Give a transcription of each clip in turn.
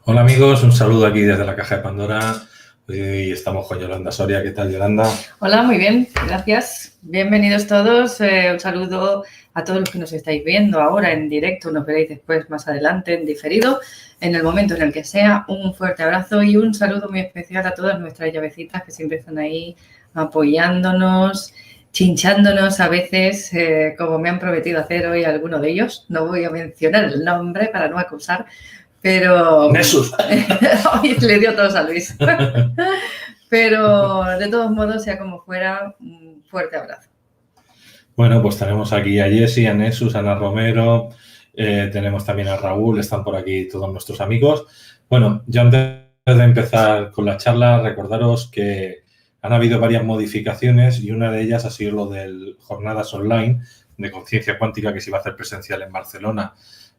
Hola amigos, un saludo aquí desde la Caja de Pandora. Hoy estamos con Yolanda Soria. ¿Qué tal, Yolanda? Hola, muy bien, gracias. Bienvenidos todos. Un saludo a todos los que nos estáis viendo ahora en directo, nos veréis después más adelante en diferido, en el momento en el que sea. Un fuerte abrazo y un saludo muy especial a todas nuestras llavecitas que siempre están ahí apoyándonos, chinchándonos a veces, como me han prometido hacer hoy algunos de ellos. No voy a mencionar el nombre para no acusar, pero... ¡Nessus! Hoy le dio todos a Luis. Pero de todos modos, sea como fuera, un fuerte abrazo. Bueno, pues tenemos aquí a Jessy, a Nessus, a Ana Romero, tenemos también a Raúl, están por aquí todos nuestros amigos. Bueno, yo antes de empezar con la charla, recordaros que han habido varias modificaciones y una de ellas ha sido lo de jornadas online de conciencia cuántica que se iba a hacer presencial en Barcelona.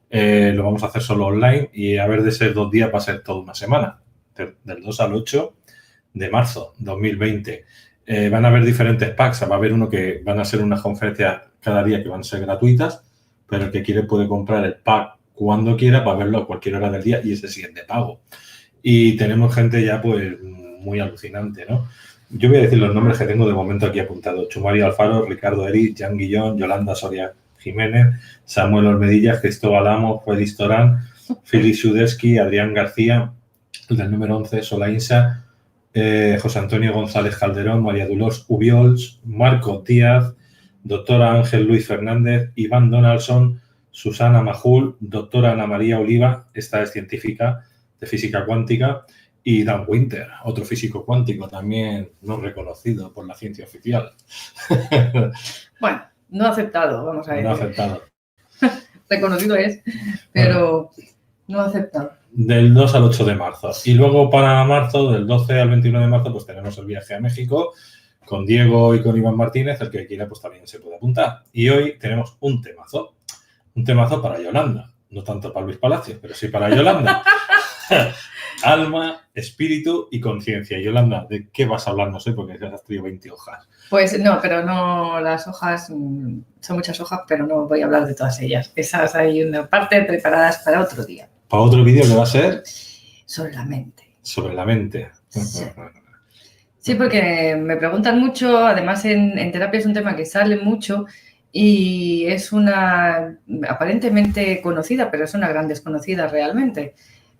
Lo vamos a hacer solo online y a ver de ser 2 días va a ser toda una semana, del 2 al 8 de marzo 2020. Van a haber diferentes packs, va a haber uno que van a ser unas conferencias cada día que van a ser gratuitas, pero el que quiere puede comprar el pack cuando quiera para verlo a cualquier hora del día y ese sí es de pago. Y tenemos gente ya pues muy alucinante, ¿no? Yo voy a decir los nombres que tengo de momento aquí apuntados. Chumari Alfaro, Ricardo Eri, Jan Guillón, Yolanda Soria Jiménez, Samuel Olmedilla, Cristóbal Amos, Félix Torán, Félix Sudesky, Adrián García, el del número 11, Solainsa, José Antonio González Calderón, María Dolores Ubiols, Marco Díaz, doctora Ángel Luis Fernández, Iván Donaldson, Susana Majul, doctora Ana María Oliva, esta es científica de física cuántica, y Dan Winter, otro físico cuántico también no reconocido por la ciencia oficial. Bueno, no aceptado, vamos a ver. No aceptado. Reconocido es, pero no aceptado. Del 2 al 8 de marzo. Y luego para marzo, del 12 al 21 de marzo, pues tenemos el viaje a México con Diego y con Iván Martínez. El que quiera, pues también se puede apuntar. Y hoy tenemos un temazo. Un temazo para Yolanda. No tanto para Luis Palacios, pero sí para Yolanda. Alma, espíritu y conciencia. Yolanda, ¿de qué vas a hablar? No sé, porque ya has traído 20 hojas. Pues no, pero no, las hojas, son muchas hojas, pero no voy a hablar de todas ellas. Esas hay una parte preparadas para otro día. ¿Para otro vídeo que va a ser? Sobre la mente. Sobre la mente. Sí. Sí, porque me preguntan mucho, además en terapia es un tema que sale mucho y es una aparentemente conocida, pero es una gran desconocida realmente.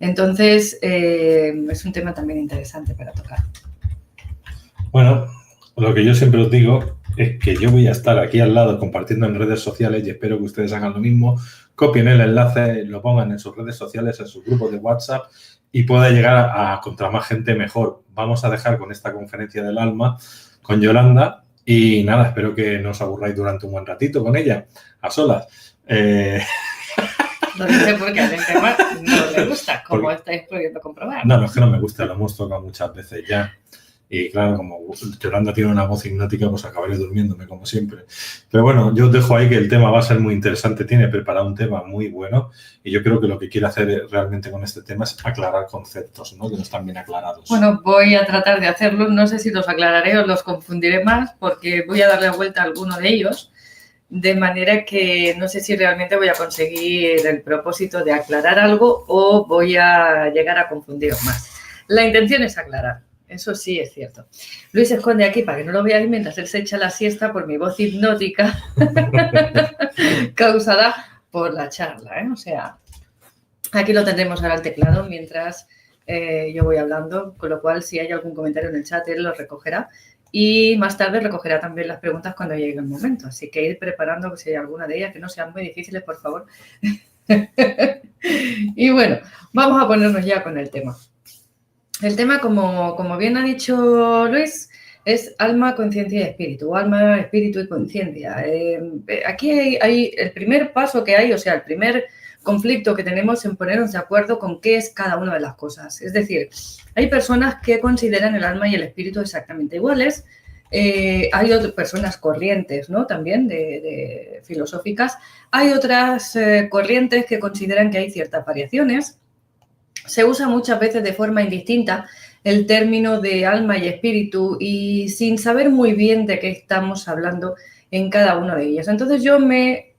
Entonces, es un tema también interesante para tocar. Bueno, lo que yo siempre os digo es que yo voy a estar aquí al lado compartiendo en redes sociales y espero que ustedes hagan lo mismo. Copien el enlace, lo pongan en sus redes sociales, en sus grupos de WhatsApp y pueda llegar a contra más gente mejor. Vamos a dejar con esta conferencia del alma con Yolanda y nada, espero que no os aburráis durante un buen ratito con ella, a solas. Lo dice porque al tema no le gusta, como estáis pudiendo comprobar. No, es que no me gusta, lo hemos tocado muchas veces ya. Y claro, como Yolanda tiene una voz hipnótica, pues acabaré durmiéndome como siempre. Pero bueno, yo os dejo ahí que el tema va a ser muy interesante. Tiene preparado un tema muy bueno y yo creo que lo que quiere hacer realmente con este tema es aclarar conceptos, ¿no? Que no están bien aclarados. Bueno, voy a tratar de hacerlo. No sé si los aclararé o los confundiré más porque voy a darle vuelta a alguno de ellos. De manera que no sé si realmente voy a conseguir el propósito de aclarar algo o voy a llegar a confundiros más. La intención es aclarar. Eso sí es cierto. Luis se esconde aquí para que no lo veáis mientras él se echa la siesta por mi voz hipnótica causada por la charla, ¿eh? O sea, aquí lo tendremos ahora al teclado mientras yo voy hablando, con lo cual si hay algún comentario en el chat él lo recogerá y más tarde recogerá también las preguntas cuando llegue el momento. Así que ir preparando si hay alguna de ellas que no sean muy difíciles, por favor. Y bueno, vamos a ponernos ya con el tema. El tema, como bien ha dicho Luis, es alma, conciencia y espíritu. Alma, espíritu y conciencia. Aquí hay el primer paso que hay, o sea, el primer conflicto que tenemos en ponernos de acuerdo con qué es cada una de las cosas. Es decir, hay personas que consideran el alma y el espíritu exactamente iguales. Hay otras personas corrientes, ¿no? También de filosóficas. Hay otras corrientes que consideran que hay ciertas variaciones. Se usa muchas veces de forma indistinta el término de alma y espíritu y sin saber muy bien de qué estamos hablando en cada una de ellas. Entonces yo me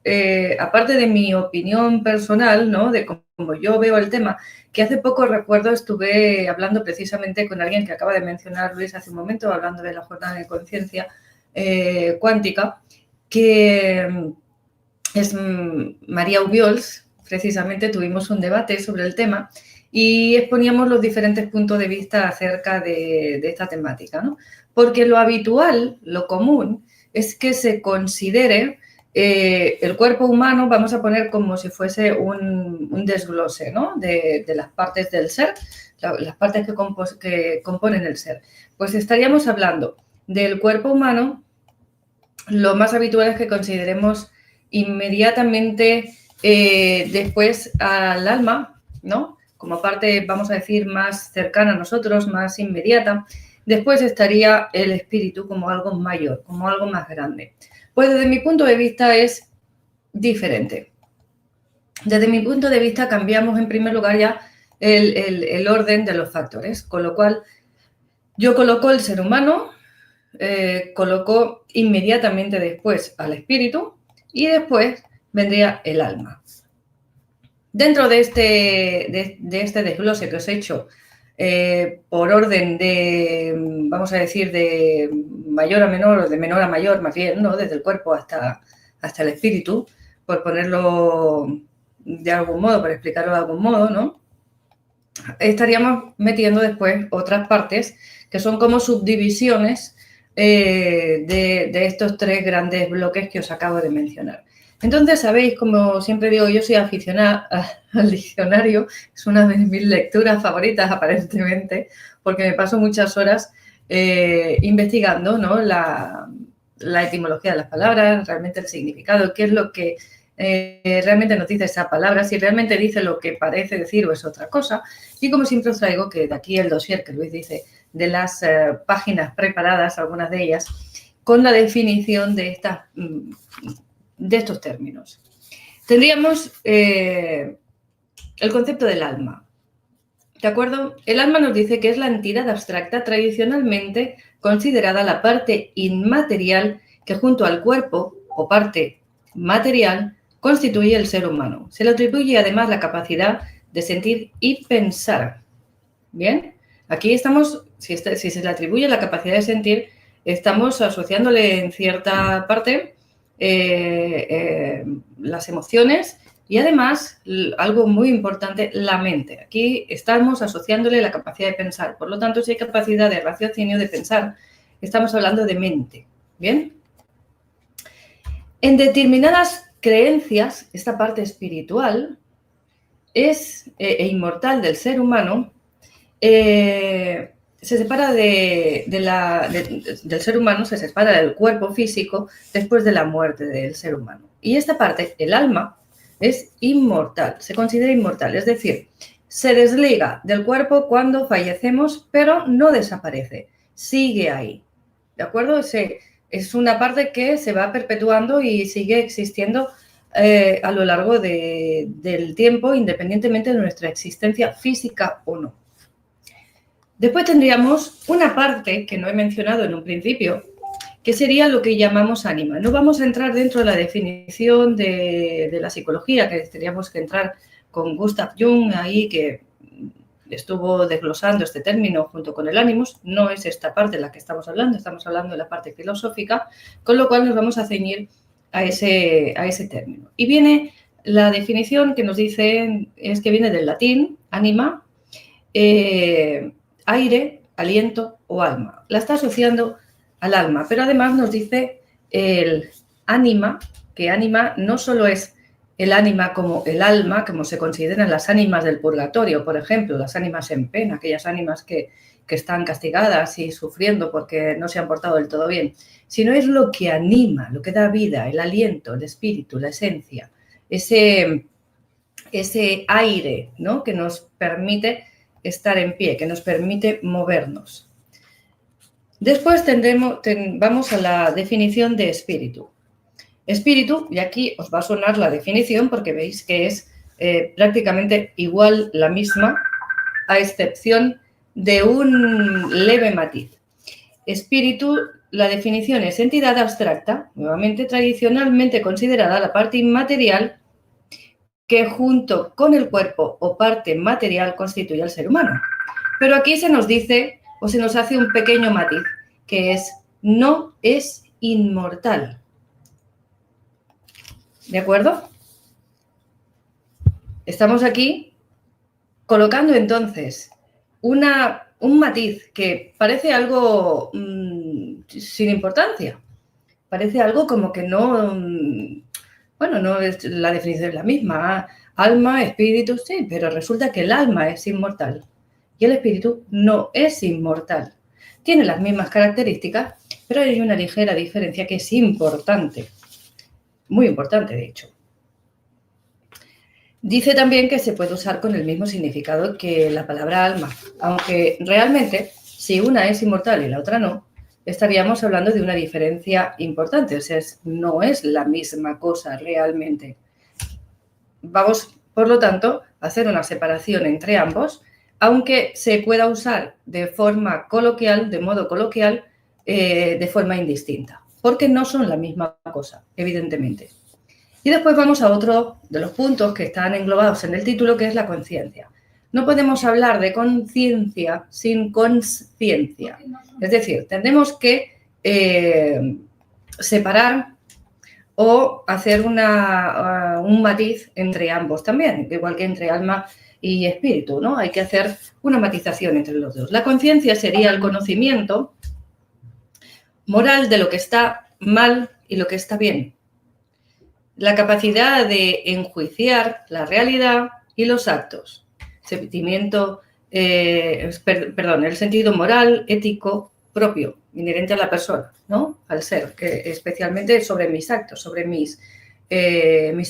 aparte de mi opinión personal, ¿no? De cómo yo veo el tema, que hace poco recuerdo estuve hablando precisamente con alguien que acaba de mencionar Luis hace un momento, hablando de la jornada de conciencia cuántica, que es María Ubiols. Precisamente tuvimos un debate sobre el tema y exponíamos los diferentes puntos de vista acerca de esta temática, ¿no? Porque lo habitual, lo común, es que se considere el cuerpo humano, vamos a poner como si fuese un desglose, ¿no? de las partes del ser, las partes que componen el ser. Pues estaríamos hablando del cuerpo humano. Lo más habitual es que consideremos inmediatamente después al alma, ¿no? Como parte, vamos a decir, más cercana a nosotros, más inmediata. Después estaría el espíritu como algo mayor, como algo más grande. Pues desde mi punto de vista es diferente. Desde mi punto de vista cambiamos en primer lugar ya el orden de los factores, con lo cual yo coloco el ser humano, coloco inmediatamente después al espíritu y después vendría el alma. Dentro de este desglose que os he hecho por orden de, vamos a decir, de mayor a menor o de menor a mayor, más bien, ¿no? Desde el cuerpo hasta el espíritu, por ponerlo de algún modo, por explicarlo de algún modo, ¿no? Estaríamos metiendo después otras partes que son como subdivisiones de estos tres grandes bloques que os acabo de mencionar. Entonces, sabéis, como siempre digo, yo soy aficionada al diccionario, es una de mis lecturas favoritas aparentemente, porque me paso muchas horas investigando, ¿no? la etimología de las palabras, realmente el significado, qué es lo que realmente nos dice esa palabra, si realmente dice lo que parece decir o es otra cosa. Y como siempre os traigo que de aquí el dossier que Luis dice de las páginas preparadas, algunas de ellas, con la definición de estos términos. Tendríamos el concepto del alma. ¿De acuerdo? El alma nos dice que es la entidad abstracta tradicionalmente considerada la parte inmaterial que junto al cuerpo o parte material constituye el ser humano. Se le atribuye además la capacidad de sentir y pensar. ¿Bien? Aquí estamos, si se le atribuye la capacidad de sentir, estamos asociándole en cierta parte las emociones y además, algo muy importante, la mente. Aquí estamos asociándole la capacidad de pensar. Por lo tanto, si hay capacidad de raciocinio, de pensar, estamos hablando de mente. ¿Bien? En determinadas creencias, esta parte espiritual e inmortal del ser humano se separa del ser humano, se separa del cuerpo físico después de la muerte del ser humano. Y esta parte, el alma, es inmortal, se considera inmortal, es decir, se desliga del cuerpo cuando fallecemos, pero no desaparece, sigue ahí, ¿de acuerdo? Es una parte que se va perpetuando y sigue existiendo a lo largo del tiempo, independientemente de nuestra existencia física o no. Después tendríamos una parte que no he mencionado en un principio, que sería lo que llamamos ánima. No vamos a entrar dentro de la definición de la psicología, que tendríamos que entrar con Gustav Jung ahí, que estuvo desglosando este término junto con el ánimos. No es esta parte de la que estamos hablando de la parte filosófica, con lo cual nos vamos a ceñir a ese término. Y viene la definición que nos dice, es que viene del latín, anima, aire, aliento o alma. La está asociando al alma, pero además nos dice el ánima, que ánima no solo es el ánima como el alma, como se consideran las ánimas del purgatorio, por ejemplo, las ánimas en pena, aquellas ánimas que están castigadas y sufriendo porque no se han portado del todo bien, sino es lo que anima, lo que da vida, el aliento, el espíritu, la esencia, ese aire, ¿no? Que nos permite estar en pie, que nos permite movernos. Después vamos a la definición de espíritu. Espíritu, y aquí os va a sonar la definición porque veis que es prácticamente igual la misma, a excepción de un leve matiz. Espíritu la definición es entidad abstracta, nuevamente tradicionalmente considerada la parte inmaterial que junto con el cuerpo o parte material constituye al ser humano. Pero aquí se nos dice o se nos hace un pequeño matiz, que es no es inmortal. ¿De acuerdo? Estamos aquí colocando entonces un matiz que parece algo sin importancia. Parece algo como que no, bueno, no es, la definición es la misma. Alma, espíritu, sí, pero resulta que el alma es inmortal y el espíritu no es inmortal. Tiene las mismas características, pero hay una ligera diferencia que es importante. Muy importante, de hecho. Dice también que se puede usar con el mismo significado que la palabra alma, aunque realmente, si una es inmortal y la otra no, estaríamos hablando de una diferencia importante, o sea, no es la misma cosa realmente. Vamos, por lo tanto, a hacer una separación entre ambos, aunque se pueda usar de forma coloquial, de modo coloquial, de forma indistinta, porque no son la misma cosa, evidentemente. Y después vamos a otro de los puntos que están englobados en el título, que es la conciencia. No podemos hablar de conciencia sin consciencia. Es decir, tendremos que separar o hacer un matiz entre ambos también, igual que entre alma y espíritu, ¿no? Hay que hacer una matización entre los dos. La conciencia sería el conocimiento moral de lo que está mal y lo que está bien. La capacidad de enjuiciar la realidad y los actos. Sentimiento, el sentido moral, ético, propio, inherente a la persona, ¿no? Al ser, especialmente sobre mis actos, sobre mis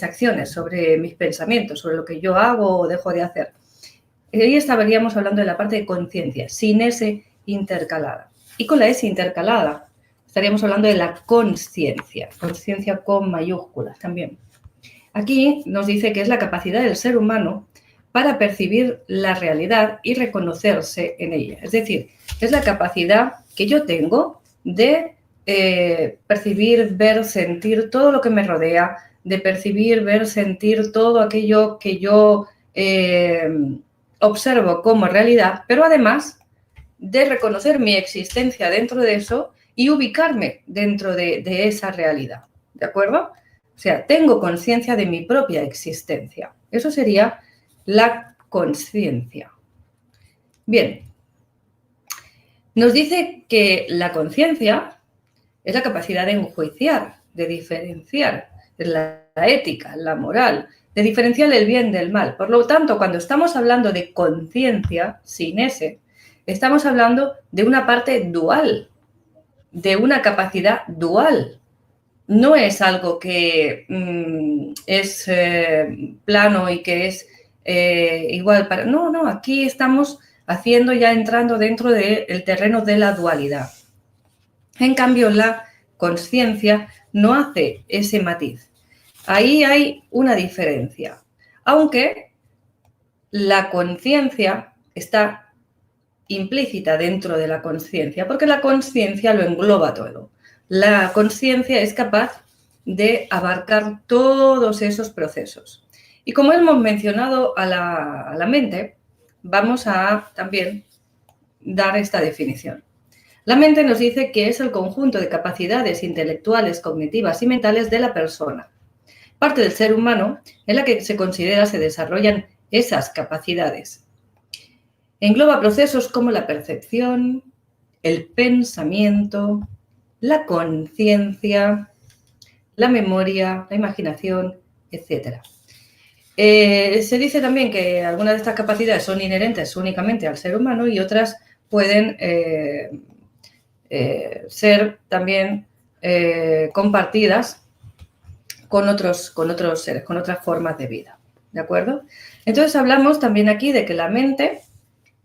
acciones, sobre mis pensamientos, sobre lo que yo hago o dejo de hacer. Ahí estaríamos hablando de la parte de conciencia, sin S intercalada. Y con la S intercalada estaríamos hablando de la consciencia, conciencia con mayúsculas también. Aquí nos dice que es la capacidad del ser humano para percibir la realidad y reconocerse en ella. Es decir, es la capacidad que yo tengo de percibir, ver, sentir todo lo que me rodea, de percibir, ver, sentir todo aquello que yo observo como realidad, pero además de reconocer mi existencia dentro de eso y ubicarme dentro de esa realidad, ¿de acuerdo? O sea, tengo conciencia de mi propia existencia. Eso sería la consciencia. Bien, nos dice que la conciencia es la capacidad de enjuiciar, de diferenciar, es la ética, la moral, de diferenciar el bien del mal. Por lo tanto, cuando estamos hablando de conciencia, sin S, estamos hablando de una parte dual, de una capacidad dual. No es algo que es plano y que es igual para... No, aquí estamos entrando dentro del terreno de la dualidad. En cambio, la consciencia no hace ese matiz. Ahí hay una diferencia. Aunque la conciencia está implícita dentro de la consciencia, porque la consciencia lo engloba todo. La consciencia es capaz de abarcar todos esos procesos. Y como hemos mencionado a la mente, vamos a también dar esta definición. La mente nos dice que es el conjunto de capacidades intelectuales, cognitivas y mentales de la persona. Parte del ser humano en la que se considera se desarrollan esas capacidades. Engloba procesos como la percepción, el pensamiento, la conciencia, la memoria, la imaginación, etc. Se dice también que algunas de estas capacidades son inherentes únicamente al ser humano y otras pueden ser también compartidas con otros seres, con otras formas de vida. ¿De acuerdo? Entonces hablamos también aquí de que la mente...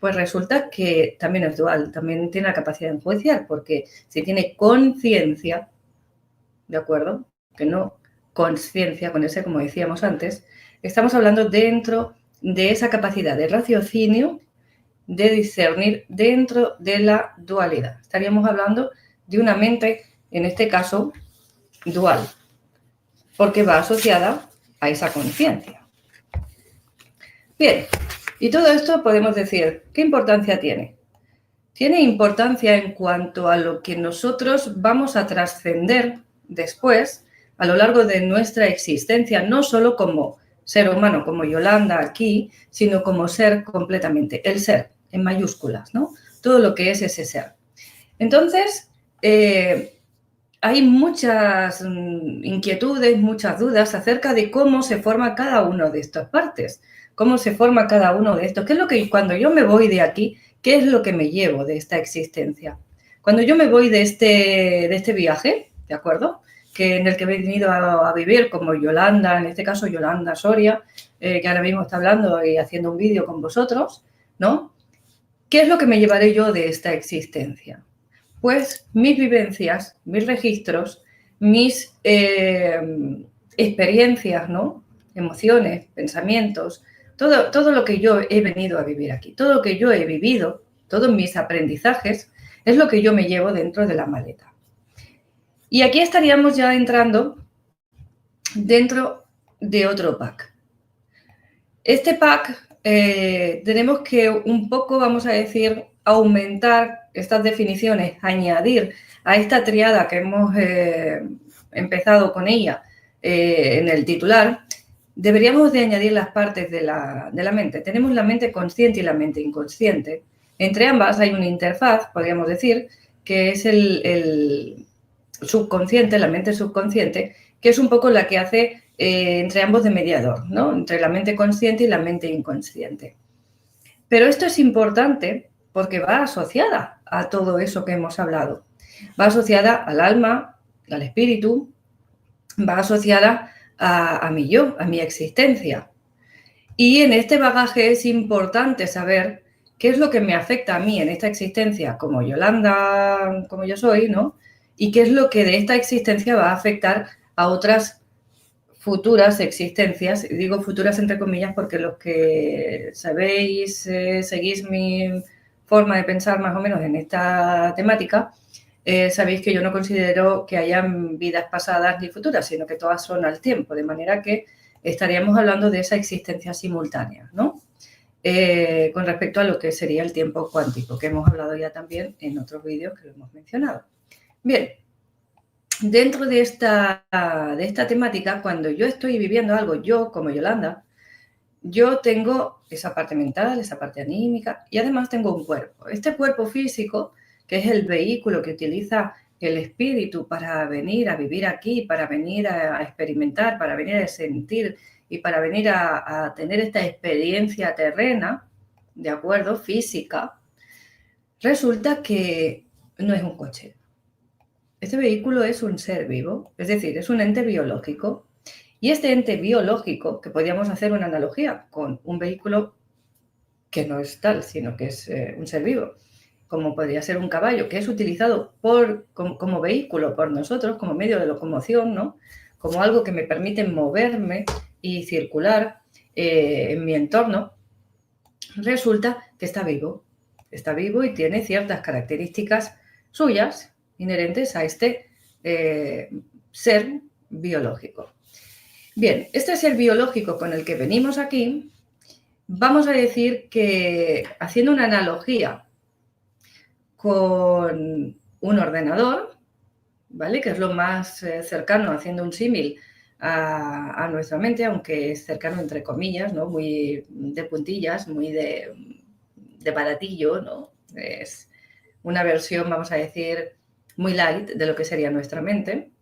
pues resulta que también es dual, también tiene la capacidad de enjuiciar, porque si tiene conciencia, ¿de acuerdo? Que no consciencia, con ese como decíamos antes, estamos hablando dentro de esa capacidad de raciocinio, de discernir dentro de la dualidad. Estaríamos hablando de una mente, en este caso, dual, porque va asociada a esa conciencia. Bien, y todo esto podemos decir, ¿qué importancia tiene? Tiene importancia en cuanto a lo que nosotros vamos a trascender después, a lo largo de nuestra existencia, no solo como ser humano, como Yolanda aquí, sino como ser completamente, el ser, en mayúsculas, ¿no? Todo lo que es ese ser. Entonces, hay muchas inquietudes, muchas dudas acerca de cómo se forma cada uno de estas partes, cómo se forma cada uno de estos. ¿Qué es lo que cuando yo me voy de aquí, qué es lo que me llevo de esta existencia? Cuando yo me voy de este viaje, ¿de acuerdo? En el que he venido a vivir como Yolanda, en este caso Yolanda Soria, que ahora mismo está hablando y haciendo un vídeo con vosotros, ¿no? ¿Qué es lo que me llevaré yo de esta existencia? Pues mis vivencias, mis registros, mis experiencias, ¿no? Emociones, pensamientos, todo lo que yo he venido a vivir aquí, todo lo que yo he vivido, todos mis aprendizajes, es lo que yo me llevo dentro de la maleta. Y aquí estaríamos ya entrando dentro de otro pack. Este pack tenemos que un poco, vamos a decir, aumentar estas definiciones, añadir a esta triada que hemos empezado con ella en el titular, deberíamos de añadir las partes de la mente. Tenemos la mente consciente y la mente inconsciente. Entre ambas hay una interfaz, podríamos decir, que es el subconsciente, la mente subconsciente, que es un poco la que hace entre ambos de mediador, ¿no? Entre la mente consciente y la mente inconsciente. Pero esto es importante porque va asociada a todo eso que hemos hablado. Va asociada al alma, al espíritu, va asociada a mi yo, a mi existencia. Y en este bagaje es importante saber qué es lo que me afecta a mí en esta existencia como Yolanda, como yo soy, ¿no? Y qué es lo que de esta existencia va a afectar a otras futuras existencias. Y digo futuras entre comillas porque los que sabéis, seguís mi forma de pensar más o menos en esta temática, sabéis que yo no considero que hayan vidas pasadas ni futuras, sino que todas son al tiempo, de manera que estaríamos hablando de esa existencia simultánea, ¿no? Con respecto a lo que sería el tiempo cuántico, que hemos hablado ya también en otros vídeos que lo hemos mencionado. Bien, dentro de esta temática, cuando yo estoy viviendo algo, yo como Yolanda, yo tengo esa parte mental, esa parte anímica y además tengo un cuerpo. Este cuerpo físico, que es el vehículo que utiliza el espíritu para venir a vivir aquí, para venir a experimentar, para venir a sentir y para venir a tener esta experiencia terrena, ¿de acuerdo? Física, resulta que no es un coche. Este vehículo es un ser vivo, es decir, es un ente biológico. Y este ente biológico, que podríamos hacer una analogía con un vehículo que no es tal, sino que es un ser vivo, como podría ser un caballo, que es utilizado como vehículo por nosotros, como medio de locomoción, ¿no? Como algo que me permite moverme y circular en mi entorno, resulta que está vivo y tiene ciertas características suyas inherentes a este ser biológico. Bien, este ser biológico con el que venimos aquí, vamos a decir que, haciendo una analogía con un ordenador, ¿vale? Que es lo más cercano, haciendo un símil a nuestra mente, aunque es cercano entre comillas, ¿no? Muy de puntillas, muy de baratillo, ¿no? Es una versión, vamos a decir, muy light de lo que sería nuestra mente.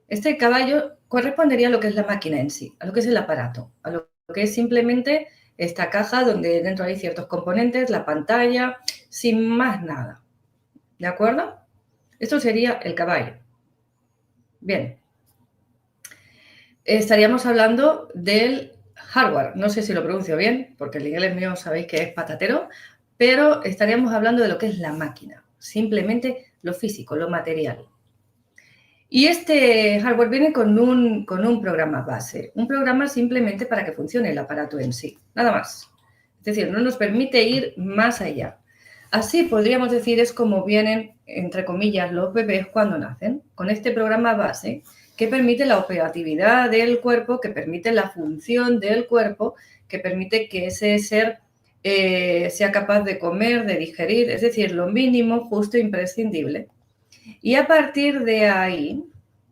Este caballo correspondería a lo que es la máquina en sí, a lo que es el aparato, a lo que es simplemente esta caja donde dentro hay ciertos componentes, la pantalla, sin más nada. ¿De acuerdo? Esto sería el caballo. Bien. Estaríamos hablando del hardware. No sé si lo pronuncio bien, porque el inglés mío sabéis que es patatero, pero estaríamos hablando de lo que es la máquina, simplemente lo físico, lo material. Y este hardware viene con un programa base, un programa simplemente para que funcione el aparato en sí, nada más. Es decir, no nos permite ir más allá. Así podríamos decir es como vienen, entre comillas, los bebés cuando nacen, con este programa base que permite la operatividad del cuerpo, que permite la función del cuerpo, que permite que ese ser sea capaz de comer, de digerir, es decir, lo mínimo, justo, imprescindible. Y a partir de ahí,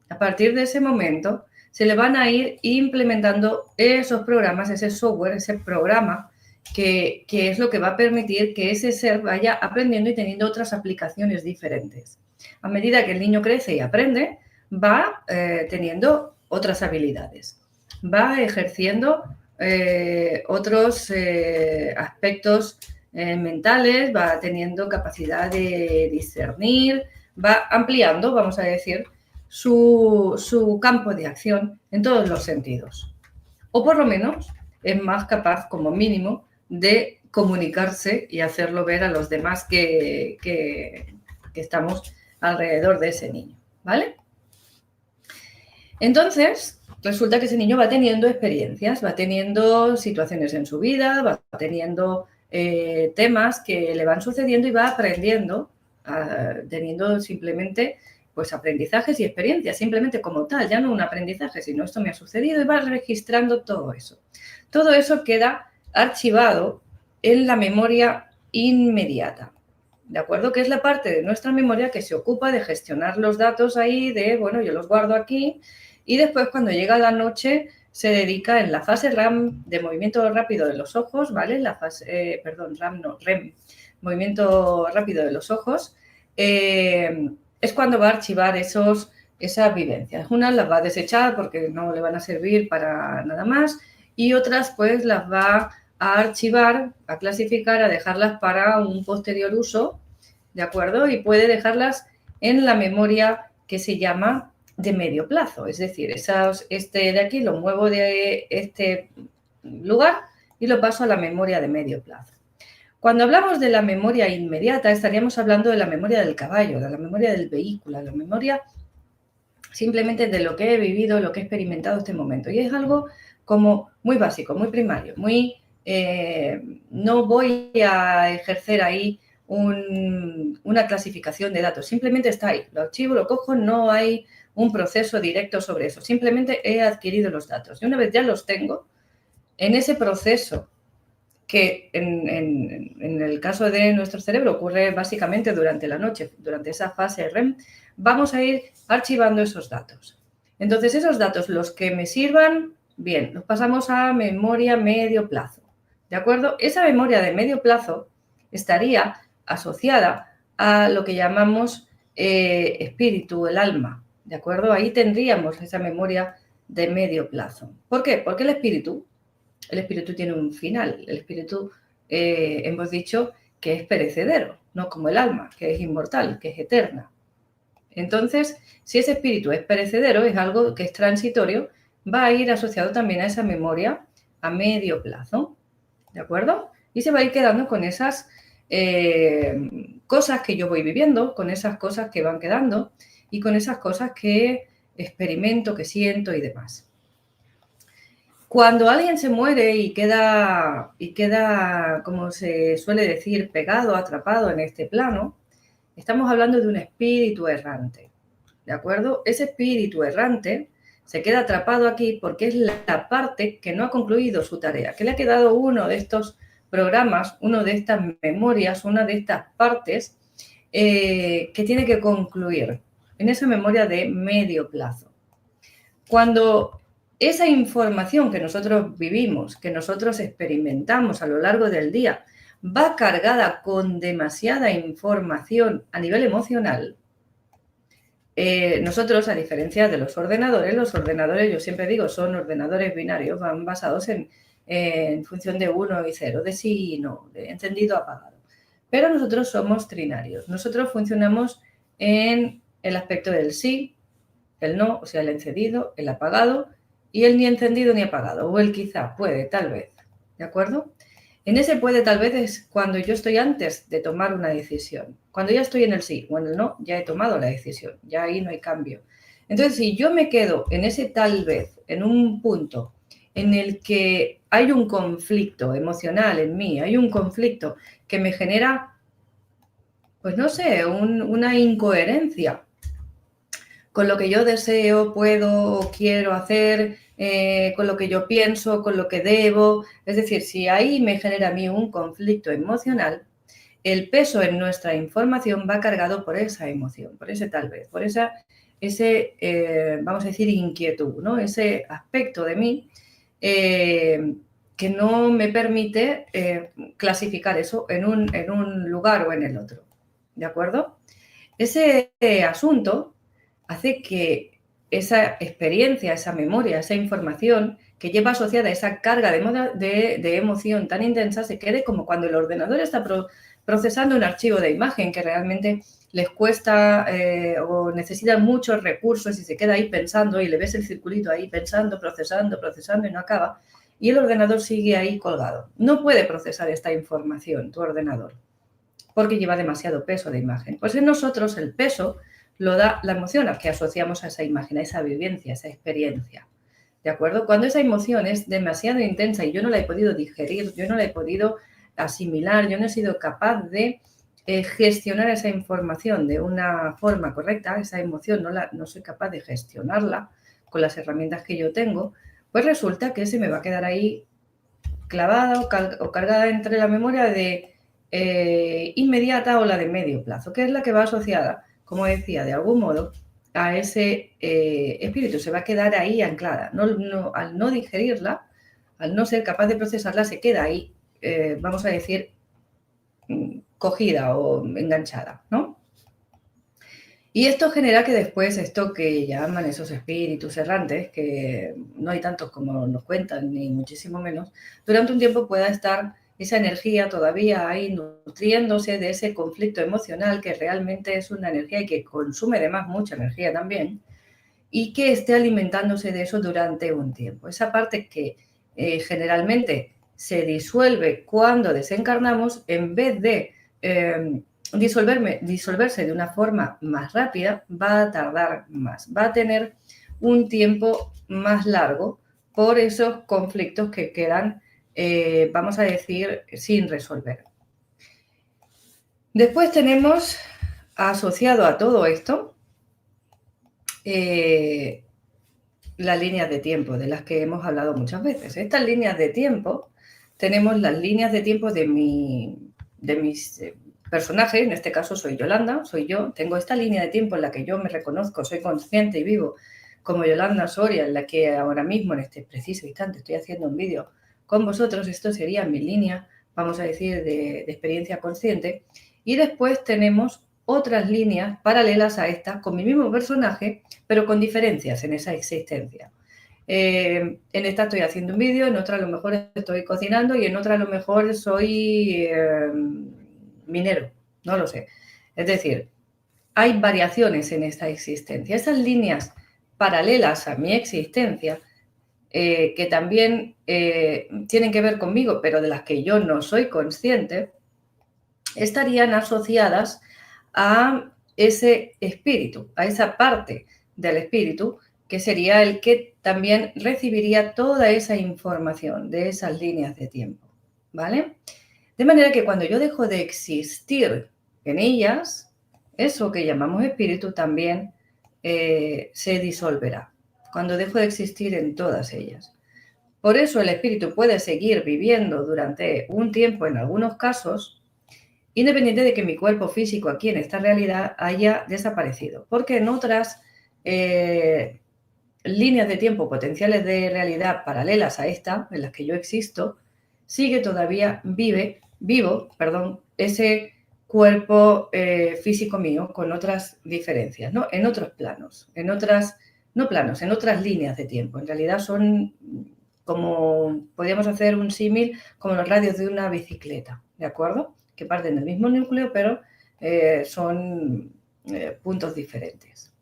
a partir de ese momento, se le van a ir implementando esos programas, ese software, ese programa, que es lo que va a permitir que ese ser vaya aprendiendo y teniendo otras aplicaciones diferentes. A medida que el niño crece y aprende, va teniendo otras habilidades, va ejerciendo otros aspectos mentales, va teniendo capacidad de discernir, va ampliando, vamos a decir, su campo de acción en todos los sentidos. O por lo menos es más capaz, como mínimo, de comunicarse y hacerlo ver a los demás que estamos alrededor de ese niño, ¿vale? Entonces, resulta que ese niño va teniendo experiencias, va teniendo situaciones en su vida, va teniendo temas que le van sucediendo y va aprendiendo, teniendo simplemente pues aprendizajes y experiencias, simplemente como tal, ya no un aprendizaje, sino esto me ha sucedido y va registrando todo eso. Todo eso queda archivado en la memoria inmediata, ¿de acuerdo? Que es la parte de nuestra memoria que se ocupa de gestionar los datos ahí, de, bueno, yo los guardo aquí y después cuando llega la noche se dedica en la fase RAM de movimiento rápido de los ojos, ¿vale? La fase, REM, movimiento rápido de los ojos, es cuando va a archivar esas vivencias. Unas las va a desechar porque no le van a servir para nada más y otras pues las va a archivar, a clasificar, a dejarlas para un posterior uso, ¿de acuerdo? Y puede dejarlas en la memoria que se llama de medio plazo, es decir, este de aquí lo muevo de este lugar y lo paso a la memoria de medio plazo. Cuando hablamos de la memoria inmediata, estaríamos hablando de la memoria del caballo, de la memoria del vehículo, de la memoria simplemente de lo que he vivido, lo que he experimentado este momento. Y es algo como muy básico, muy primario, no voy a ejercer ahí una clasificación de datos, simplemente está ahí, lo archivo, lo cojo, no hay un proceso directo sobre eso, simplemente he adquirido los datos. Y una vez ya los tengo, en ese proceso que en el caso de nuestro cerebro ocurre básicamente durante la noche, durante esa fase REM, vamos a ir archivando esos datos. Entonces, esos datos, los que me sirvan, bien, los pasamos a memoria medio plazo, ¿de acuerdo? Esa memoria de medio plazo estaría asociada a lo que llamamos espíritu, el alma, ¿de acuerdo? Ahí tendríamos esa memoria de medio plazo. ¿Por qué? Porque el espíritu tiene un final. El espíritu, hemos dicho que es perecedero, no como el alma, que es inmortal, que es eterna. Entonces, si ese espíritu es perecedero, es algo que es transitorio, va a ir asociado también a esa memoria a medio plazo, ¿de acuerdo? Y se va a ir quedando con esas cosas que yo voy viviendo, con esas cosas que van quedando y con esas cosas que experimento, que siento y demás. Cuando alguien se muere y queda, como se suele decir, pegado, atrapado en este plano, estamos hablando de un espíritu errante, ¿de acuerdo? Ese espíritu errante se queda atrapado aquí porque es la parte que no ha concluido su tarea, que le ha quedado uno de estos programas, una de estas memorias, una de estas partes que tiene que concluir en esa memoria de medio plazo. Cuando esa información que nosotros vivimos, que nosotros experimentamos a lo largo del día, va cargada con demasiada información a nivel emocional, nosotros, a diferencia de los ordenadores, yo siempre digo, son ordenadores binarios, van basados en función de 1 y 0, de sí y no, de encendido, apagado. Pero nosotros somos trinarios, nosotros funcionamos en el aspecto del sí, el no, o sea, el encendido, el apagado, y el ni encendido ni apagado, o el quizá, puede, tal vez, ¿de acuerdo? En ese puede, tal vez, es cuando yo estoy antes de tomar una decisión. Cuando ya estoy en el sí o en el no, ya he tomado la decisión, ya ahí no hay cambio. Entonces, si yo me quedo en ese tal vez, en un punto en el que hay un conflicto emocional en mí, hay un conflicto que me genera pues no sé, una incoherencia con lo que yo deseo, puedo o quiero hacer, con lo que yo pienso, con lo que debo. Es decir, si ahí me genera a mí un conflicto emocional, el peso en nuestra información va cargado por esa emoción, por ese tal vez, por vamos a decir, inquietud, ¿no? Ese aspecto de mí que no me permite clasificar eso en un lugar o en el otro, ¿de acuerdo? Ese asunto hace que esa experiencia, esa memoria, esa información que lleva asociada a esa carga de emoción tan intensa se quede como cuando el ordenador está procesando un archivo de imagen que realmente les cuesta o necesitan muchos recursos y se queda ahí pensando y le ves el circulito ahí pensando, procesando y no acaba. Y el ordenador sigue ahí colgado. No puede procesar esta información tu ordenador porque lleva demasiado peso de imagen. Pues en nosotros el peso lo da la emoción a que asociamos a esa imagen, a esa vivencia, a esa experiencia. ¿De acuerdo? Cuando esa emoción es demasiado intensa y yo no la he podido digerir, yo no la he podido asimilar, yo no he sido capaz de gestionar esa información de una forma correcta, esa emoción no soy capaz de gestionarla con las herramientas que yo tengo, pues resulta que se me va a quedar ahí clavada o cargada entre la memoria de inmediata o la de medio plazo, que es la que va asociada, como decía, de algún modo a ese espíritu, se va a quedar ahí anclada. Al no digerirla, al no ser capaz de procesarla, se queda ahí, vamos a decir, cogida o enganchada, ¿no? Y esto genera que después esto que llaman esos espíritus errantes, que no hay tantos como nos cuentan, ni muchísimo menos, durante un tiempo pueda estar esa energía todavía ahí nutriéndose de ese conflicto emocional que realmente es una energía y que consume además mucha energía también, y que esté alimentándose de eso durante un tiempo. Esa parte que generalmente se disuelve cuando desencarnamos, en vez de disolverse de una forma más rápida, va a tardar más, va a tener un tiempo más largo por esos conflictos que quedan, vamos a decir, sin resolver. Después tenemos asociado a todo esto las líneas de tiempo, de las que hemos hablado muchas veces. Estas líneas de tiempo, tenemos las líneas de tiempo de mis personajes, en este caso soy Yolanda, soy yo, tengo esta línea de tiempo en la que yo me reconozco, soy consciente y vivo como Yolanda Soria, en la que ahora mismo, en este preciso instante, estoy haciendo un vídeo con vosotros. Esto sería mi línea, vamos a decir, de experiencia consciente. Y después tenemos otras líneas paralelas a estas con mi mismo personaje, pero con diferencias en esa existencia. En esta estoy haciendo un vídeo, en otra a lo mejor estoy cocinando y en otra a lo mejor soy minero, no lo sé. Es decir, hay variaciones en esta existencia. Esas líneas paralelas a mi existencia, que también tienen que ver conmigo, pero de las que yo no soy consciente, estarían asociadas a ese espíritu, a esa parte del espíritu, que sería el que también recibiría toda esa información de esas líneas de tiempo, ¿vale? De manera que cuando yo dejo de existir en ellas, eso que llamamos espíritu también se disolverá, cuando dejo de existir en todas ellas. Por eso el espíritu puede seguir viviendo durante un tiempo en algunos casos, independiente de que mi cuerpo físico aquí en esta realidad haya desaparecido, porque en otras líneas de tiempo potenciales de realidad paralelas a esta, en las que yo existo, sigue todavía vivo, ese cuerpo físico mío con otras diferencias, ¿no? En otros planos, en otras líneas de tiempo. En realidad son como, podríamos hacer un símil como los radios de una bicicleta, ¿de acuerdo? Que parten del mismo núcleo, pero son puntos diferentes.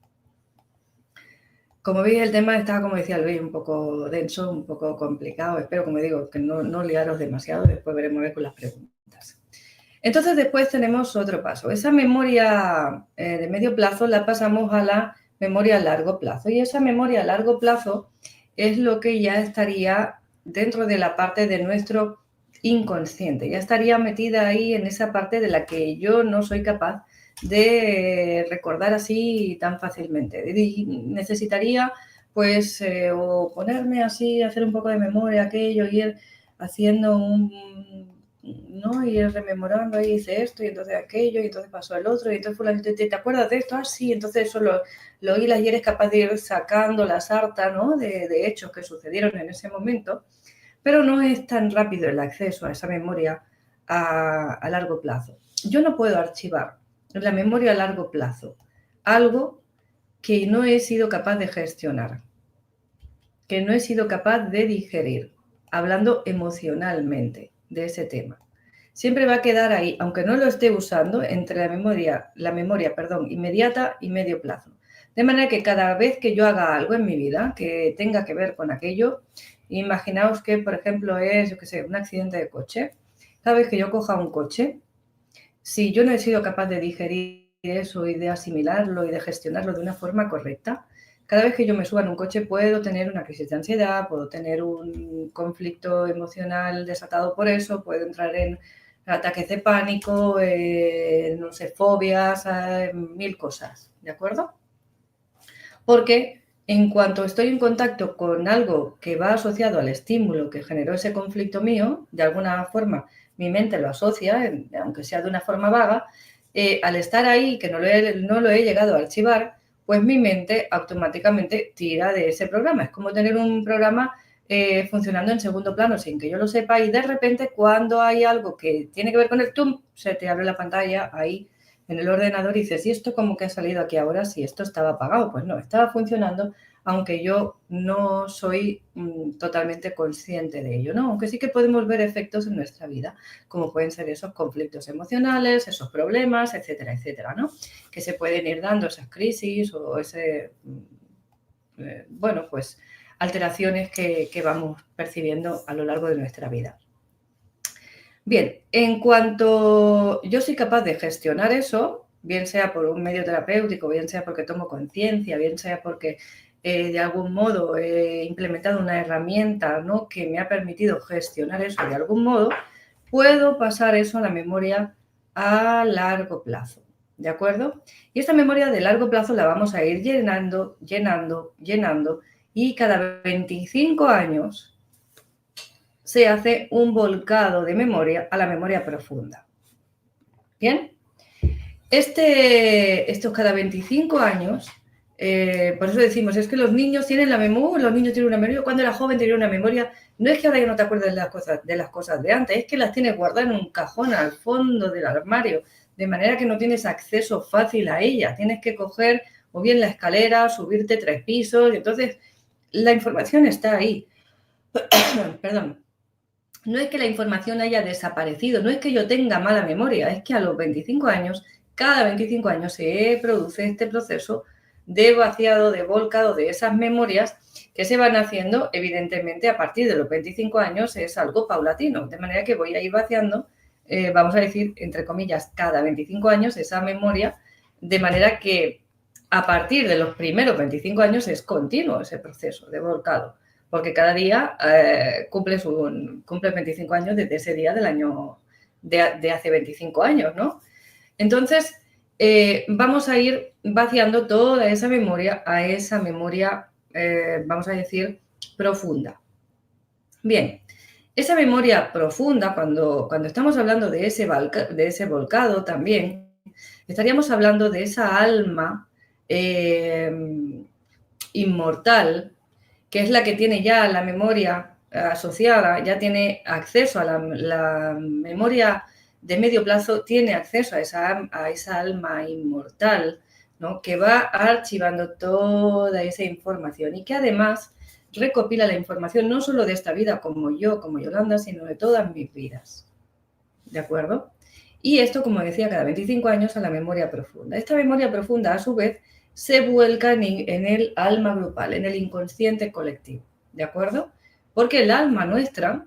Como veis, el tema está, como decía Luis, un poco denso, un poco complicado. Espero, como digo, que no liaros demasiado. Después veremos a ver con las preguntas. Entonces, después tenemos otro paso. Esa memoria de medio plazo la pasamos a la memoria a largo plazo. Y esa memoria a largo plazo es lo que ya estaría dentro de la parte de nuestro inconsciente, ya estaría metida ahí en esa parte de la que yo no soy capaz de recordar así tan fácilmente. Necesitaría pues o ponerme así, hacer un poco de memoria aquello, ir haciendo ¿no? Ir rememorando, ahí hice esto y entonces aquello y entonces pasó el otro y entonces fulanito, ¿te acuerdas de esto? Ah, sí, entonces eso lo hilas y eres capaz de ir sacando la sarta, ¿no? de hechos que sucedieron en ese momento, pero no es tan rápido el acceso a esa memoria a largo plazo. Yo no puedo archivar en la memoria a largo plazo algo que no he sido capaz de gestionar, que no he sido capaz de digerir, hablando emocionalmente de ese tema. Siempre va a quedar ahí, aunque no lo esté usando, entre la memoria, inmediata y medio plazo. De manera que cada vez que yo haga algo en mi vida que tenga que ver con aquello, imaginaos que, por ejemplo, es, yo qué sé, un accidente de coche. Cada vez que yo coja un coche, si yo no he sido capaz de digerir eso y de asimilarlo y de gestionarlo de una forma correcta, cada vez que yo me suba en un coche puedo tener una crisis de ansiedad, puedo tener un conflicto emocional desatado por eso, puedo entrar en ataques de pánico, no sé, fobias, mil cosas, ¿de acuerdo? Porque en cuanto estoy en contacto con algo que va asociado al estímulo que generó ese conflicto mío, de alguna forma mi mente lo asocia, aunque sea de una forma vaga, al estar ahí, que no lo he llegado a archivar, pues mi mente automáticamente tira de ese programa. Es como tener un programa funcionando en segundo plano sin que yo lo sepa y de repente cuando hay algo que tiene que ver con el TUM, se te abre la pantalla ahí en el ordenador y dices, ¿y esto cómo que ha salido aquí ahora si esto estaba apagado? Pues no, estaba funcionando, aunque yo no soy totalmente consciente de ello, ¿no? Aunque sí que podemos ver efectos en nuestra vida, como pueden ser esos conflictos emocionales, esos problemas, etcétera, etcétera, ¿no? Que se pueden ir dando esas crisis o ese, bueno, pues alteraciones que vamos percibiendo a lo largo de nuestra vida. Bien, en cuanto yo soy capaz de gestionar eso, bien sea por un medio terapéutico, bien sea porque tomo conciencia, bien sea porque de algún modo he implementado una herramienta, ¿no?, que me ha permitido gestionar eso de algún modo, puedo pasar eso a la memoria a largo plazo, ¿de acuerdo? Y esta memoria de largo plazo la vamos a ir llenando, llenando, llenando y cada 25 años se hace un volcado de memoria a la memoria profunda. ¿Bien? Estos cada 25 años, por eso decimos, es que los niños tienen la memoria, los niños tienen una memoria, cuando era joven tenía una memoria, no es que ahora ya no te acuerdes de las cosas de antes, es que las tienes guardadas en un cajón al fondo del armario, de manera que no tienes acceso fácil a ellas, tienes que coger o bien la escalera, subirte 3 pisos, y entonces la información está ahí. Perdón. No es que la información haya desaparecido, no es que yo tenga mala memoria, es que a los 25 años, cada 25 años se produce este proceso de vaciado, de volcado de esas memorias que se van haciendo, evidentemente, a partir de los 25 años es algo paulatino, de manera que voy a ir vaciando, vamos a decir, entre comillas, cada 25 años esa memoria, de manera que a partir de los primeros 25 años es continuo ese proceso de volcado. Porque cada día cumple 25 años desde ese día del año de hace 25 años, ¿no? Entonces, vamos a ir vaciando toda esa memoria a esa memoria, vamos a decir, profunda. Bien, esa memoria profunda, cuando estamos hablando de ese volcado también, estaríamos hablando de esa alma inmortal, que es la que tiene ya la memoria asociada, ya tiene acceso a la memoria de medio plazo, tiene acceso a esa alma inmortal, ¿no?, que va archivando toda esa información y que además recopila la información no solo de esta vida como yo, como Yolanda, sino de todas mis vidas. ¿De acuerdo? Y esto, como decía, cada 25 años a la memoria profunda. Esta memoria profunda, a su vez, se vuelca en el alma grupal, en el inconsciente colectivo, ¿de acuerdo? Porque el alma nuestra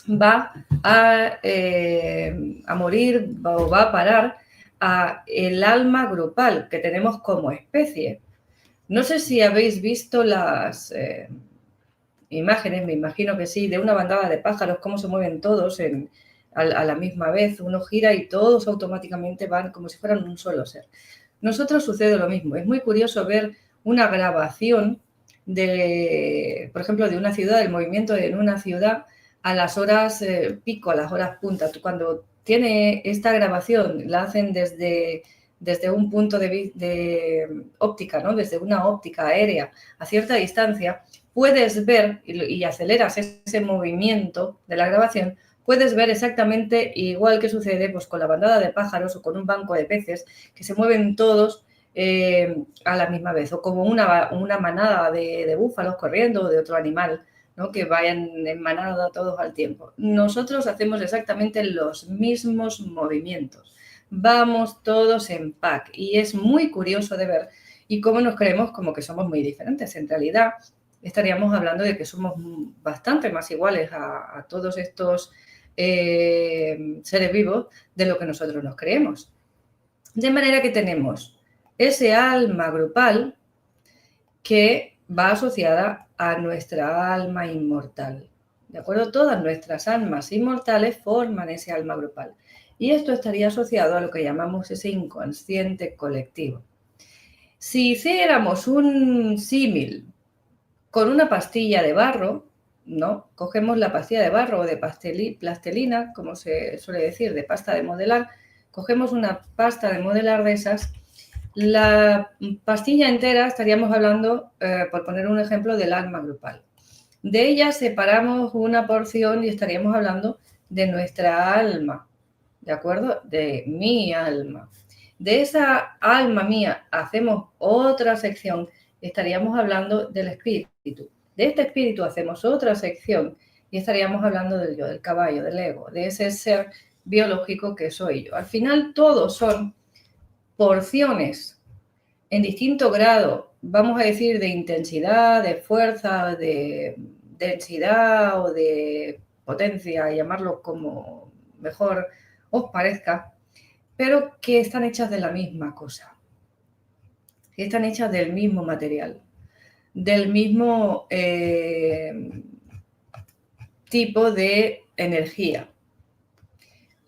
va a morir o va a parar a el alma grupal que tenemos como especie. No sé si habéis visto imágenes, me imagino que sí, de una bandada de pájaros, cómo se mueven todos a la misma vez. Uno gira y todos automáticamente van como si fueran un solo ser. Nosotros sucede lo mismo. Es muy curioso ver una grabación por ejemplo, de una ciudad, del movimiento en una ciudad a las horas pico, a las horas punta. Cuando tiene esta grabación, la hacen desde un punto de óptica, ¿no? Desde una óptica aérea a cierta distancia, puedes ver, y aceleras ese movimiento de la grabación, puedes ver exactamente igual que sucede pues, con la bandada de pájaros o con un banco de peces, que se mueven todos a la misma vez, o como una manada de búfalos corriendo o de otro animal, ¿no? Que vayan en manada todos al tiempo. Nosotros hacemos exactamente los mismos movimientos. Vamos todos en pack y es muy curioso de ver y cómo nos creemos como que somos muy diferentes. En realidad estaríamos hablando de que somos bastante más iguales a todos estos seres vivos de lo que nosotros nos creemos. De manera que tenemos ese alma grupal que va asociada a nuestra alma inmortal. ¿De acuerdo? Todas nuestras almas inmortales forman ese alma grupal. Y esto estaría asociado a lo que llamamos ese inconsciente colectivo. Si hiciéramos un símil con una pastilla de barro, ¿no? Cogemos la pastilla de barro o de plastelina, como se suele decir, de pasta de modelar, cogemos una pasta de modelar de esas. La pastilla entera estaríamos hablando, por poner un ejemplo, del alma grupal. De ella separamos una porción y estaríamos hablando de nuestra alma, ¿de acuerdo? De mi alma. De esa alma mía hacemos otra sección y estaríamos hablando del espíritu. De este espíritu hacemos otra sección y estaríamos hablando del yo, del caballo, del ego, de ese ser biológico que soy yo. Al final todos son porciones en distinto grado, vamos a decir, de intensidad, de fuerza, de densidad o de potencia, llamarlo como mejor os parezca, pero que están hechas de la misma cosa, que están hechas del mismo material, del mismo tipo de energía.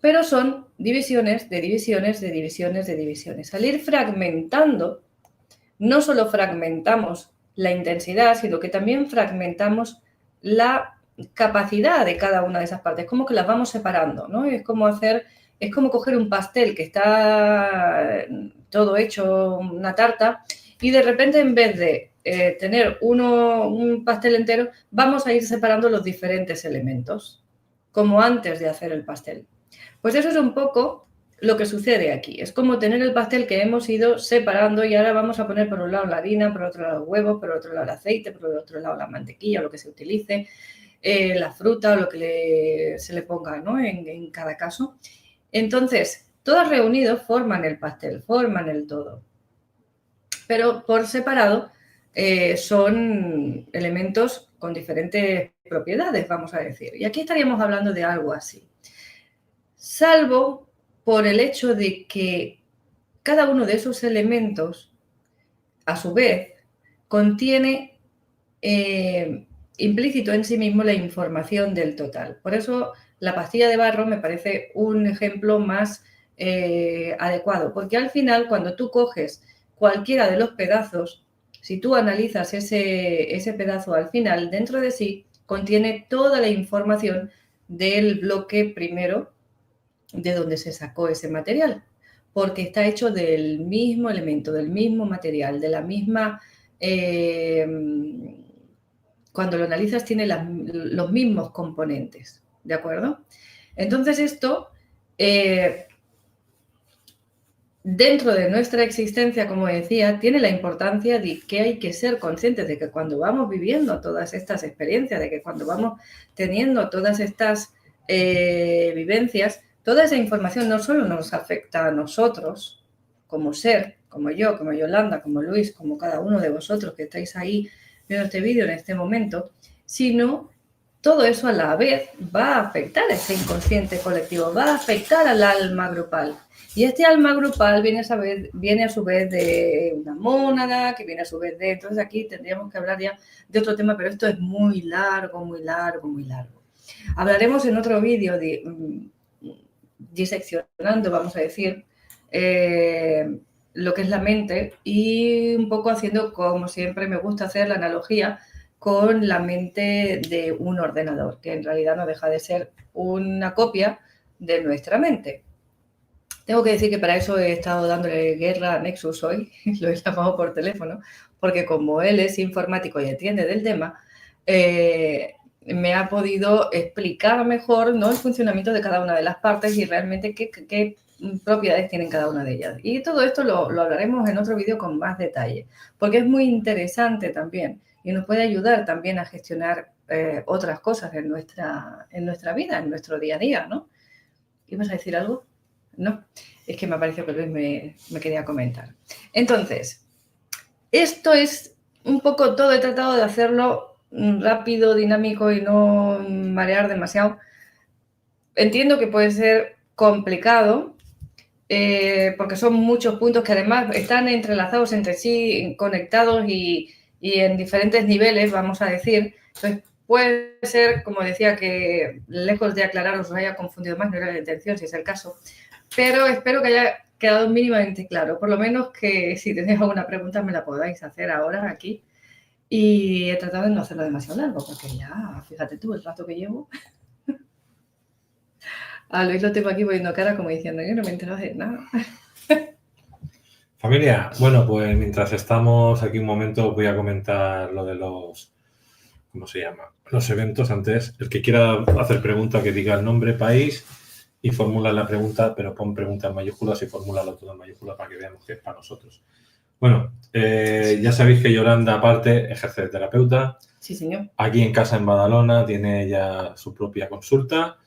Pero son divisiones de divisiones de divisiones de divisiones. Al ir fragmentando, no solo fragmentamos la intensidad, sino que también fragmentamos la capacidad de cada una de esas partes, como que las vamos separando, ¿no? Es como coger un pastel que está todo hecho, una tarta, y de repente en vez de tener un pastel entero, vamos a ir separando los diferentes elementos, como antes de hacer el pastel. Pues eso es un poco lo que sucede aquí. Es como tener el pastel que hemos ido separando y ahora vamos a poner por un lado la harina, por otro lado el huevo, por otro lado el aceite, por otro lado la mantequilla o lo que se utilice, la fruta o lo que se le ponga, ¿no? en cada caso. Entonces, todos reunidos forman el pastel, forman el todo. Pero por separado son elementos con diferentes propiedades, vamos a decir. Y aquí estaríamos hablando de algo así. Salvo por el hecho de que cada uno de esos elementos, a su vez, contiene implícito en sí mismo la información del total. Por eso la pastilla de barro me parece un ejemplo más adecuado, porque al final, cuando tú coges cualquiera de los pedazos, si tú analizas ese pedazo al final, dentro de sí contiene toda la información del bloque primero de donde se sacó ese material, porque está hecho del mismo elemento, del mismo material, de la misma... cuando lo analizas tiene los mismos componentes, ¿de acuerdo? Entonces esto, dentro de nuestra existencia, como decía, tiene la importancia de que hay que ser conscientes de que cuando vamos viviendo todas estas experiencias, de que cuando vamos teniendo todas estas vivencias, toda esa información no solo nos afecta a nosotros como ser, como yo, como Yolanda, como Luis, como cada uno de vosotros que estáis ahí viendo este vídeo en este momento, sino todo eso a la vez va a afectar a ese inconsciente colectivo, va a afectar al alma grupal. Y este alma grupal viene a su vez de una mónada, que viene a su vez de... Entonces aquí tendríamos que hablar ya de otro tema, pero esto es muy largo, muy largo, muy largo. Hablaremos en otro vídeo diseccionando, vamos a decir, lo que es la mente y un poco haciendo, como siempre me gusta hacer, la analogía con la mente de un ordenador, que en realidad no deja de ser una copia de nuestra mente. Tengo que decir que para eso he estado dándole guerra a Nexus hoy, lo he llamado por teléfono, porque como él es informático y entiende del tema, me ha podido explicar mejor, ¿no?, el funcionamiento de cada una de las partes y realmente qué propiedades tienen cada una de ellas. Y todo esto lo hablaremos en otro vídeo con más detalle, porque es muy interesante también y nos puede ayudar también a gestionar otras cosas en nuestra vida, en nuestro día a día, ¿no? ¿Ibas a decir algo? No, es que me ha parecido que Luis me quería comentar. Entonces, esto es un poco todo, he tratado de hacerlo rápido, dinámico y no marear demasiado. Entiendo que puede ser complicado porque son muchos puntos que además están entrelazados entre sí, conectados y en diferentes niveles, vamos a decir. Entonces, puede ser, como decía, que lejos de aclararos os haya confundido más, no era la intención, si es el caso. Pero espero que haya quedado mínimamente claro, por lo menos que si tenéis alguna pregunta me la podáis hacer ahora aquí. Y he tratado de no hacerlo demasiado largo, porque ya, fíjate tú, el rato que llevo. A Luis lo tengo aquí poniendo cara como diciendo que no me entero de nada. Familia, bueno, pues mientras estamos aquí un momento voy a comentar lo de los, ¿cómo se llama? Los eventos. Antes, el que quiera hacer pregunta que diga el nombre, país y formula la pregunta, pero pon pregunta en mayúsculas y formúlalo todo en mayúsculas para que veamos que es para nosotros. Bueno, ya sabéis que Yolanda, aparte, ejerce de terapeuta. Sí, señor. Aquí en casa, en Badalona, tiene ya su propia consulta.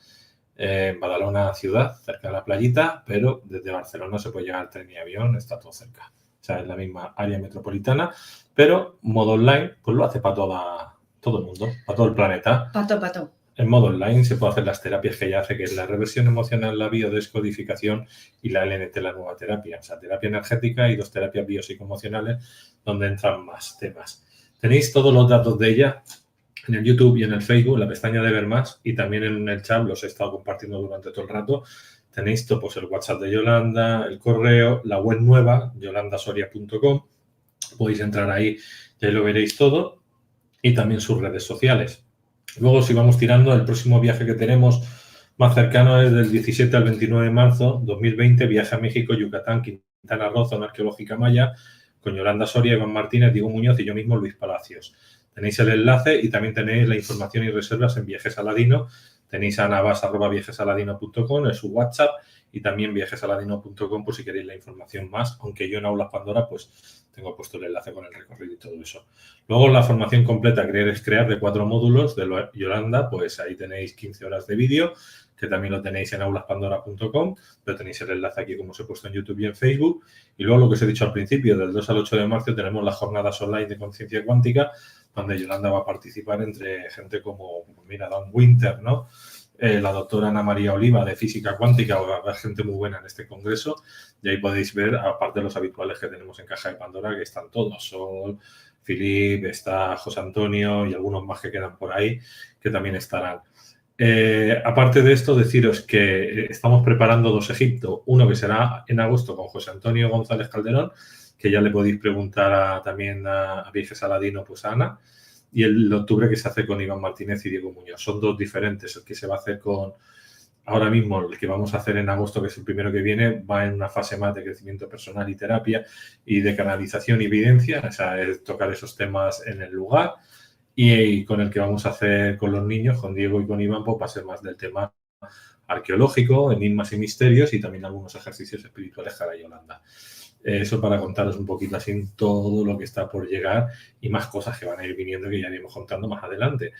En Badalona ciudad, cerca de la playita, pero desde Barcelona se puede llegar al tren y avión, está todo cerca. O sea, es la misma área metropolitana, pero modo online, pues lo hace para todo el mundo, para todo el planeta. Pato. En modo online se puede hacer las terapias que ella hace, que es la reversión emocional, la biodescodificación y la LNT, la nueva terapia. O sea, terapia energética y 2 terapias biopsicoemocionales, donde entran más temas. Tenéis todos los datos de ella en el YouTube y en el Facebook, en la pestaña de ver más, y también en el chat, los he estado compartiendo durante todo el rato. Tenéis todo, pues, el WhatsApp de Yolanda, el correo, la web nueva, yolandasoria.com. Podéis entrar ahí y ahí lo veréis todo. Y también sus redes sociales. Luego, si vamos tirando, el próximo viaje que tenemos más cercano es del 17 al 29 de marzo 2020, viaje a México, Yucatán, Quintana Roo, zona arqueológica maya, con Yolanda Soria, Iván Martínez, Diego Muñoz y yo mismo, Luis Palacios. Tenéis el enlace y también tenéis la información y reservas en Viajes Aladino. Tenéis a navas@viajesaladino.com, en su WhatsApp, y también viajesaladino.com por si queréis la información más, aunque yo en Aulas Pandora pues tengo puesto el enlace con el recorrido y todo eso. Luego la formación completa, Creer es Crear, de 4 módulos de Yolanda, pues ahí tenéis 15 horas de vídeo, que también lo tenéis en aulaspandora.com, pero tenéis el enlace aquí como os he puesto en YouTube y en Facebook. Y luego lo que os he dicho al principio, del 2 al 8 de marzo tenemos las jornadas online de conciencia cuántica, donde Yolanda va a participar entre gente como, mira, Dan Winter, ¿no? La doctora Ana María Oliva de Física Cuántica, va a haber gente muy buena en este congreso, y ahí podéis ver, aparte de los habituales que tenemos en Caja de Pandora, que están todos, Sol, Filip, está José Antonio y algunos más que quedan por ahí, que también estarán. Aparte de esto, deciros que estamos preparando 2 Egipto, uno que será en agosto con José Antonio González Calderón, que ya le podéis preguntar también a Viajes Aladino, pues a Ana, y el de octubre que se hace con Iván Martínez y Diego Muñoz. Son 2 diferentes. El que se va a hacer ahora mismo, el que vamos a hacer en agosto, que es el primero que viene, va en una fase más de crecimiento personal y terapia y de canalización y evidencia, o sea, es tocar esos temas en el lugar. Y con el que vamos a hacer con los niños, con Diego y con Iván, pues va a ser más del tema arqueológico, enigmas y misterios, y también algunos ejercicios espirituales para Yolanda. Eso para contaros un poquito así todo lo que está por llegar y más cosas que van a ir viniendo que ya iremos contando más adelante.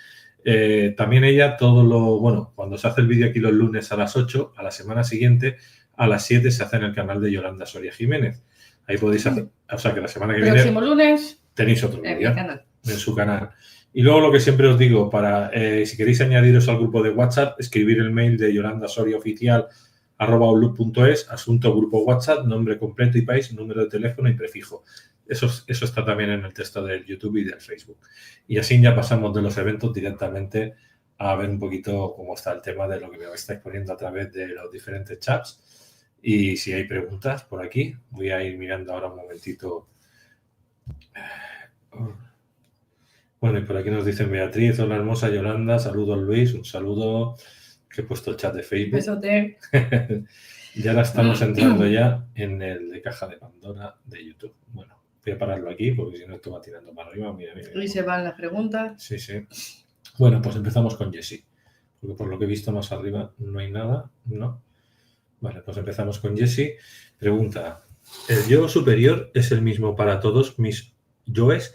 También ella, cuando se hace el vídeo aquí los lunes a las 8, a la semana siguiente, a las 7 se hace en el canal de Yolanda Soria Jiménez. Ahí podéis hacer, o sea que la semana que viene... Próximo lunes tenéis otro vídeo en su canal. Y luego lo que siempre os digo, si queréis añadiros al grupo de WhatsApp, escribir el mail de Yolanda Soria Oficial @outlook.es, asunto, grupo WhatsApp, nombre completo y país, número de teléfono y prefijo. Eso está también en el texto del YouTube y del Facebook. Y así ya pasamos de los eventos directamente a ver un poquito cómo está el tema de lo que me estáis poniendo a través de los diferentes chats. Y si hay preguntas por aquí, voy a ir mirando ahora un momentito. Bueno, y por aquí nos dicen Beatriz, hola hermosa Yolanda, saludos Luis, un saludo, que he puesto el chat de Facebook. Besote. Y ahora estamos entrando ya en el de caja de Pandora de YouTube. Bueno, voy a pararlo aquí porque si no esto va tirando para arriba. Mira. Y se van las preguntas. Sí. Bueno, pues empezamos con Jessie, porque por lo que he visto más arriba no hay nada, ¿no? Vale, pues empezamos con Jessie. Pregunta, ¿el yo superior es el mismo para todos mis yoes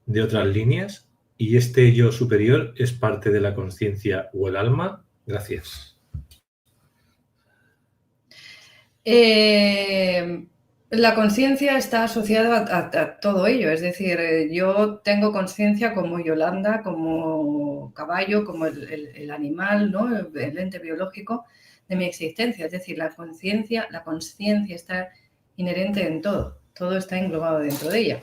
de otras líneas? ¿Y este yo superior es parte de la conciencia o el alma? Gracias. La conciencia está asociada a todo ello, es decir, yo tengo conciencia como Yolanda, como caballo, como el animal, ¿no? El ente biológico de mi existencia, es decir, la conciencia está inherente en todo está englobado dentro de ella.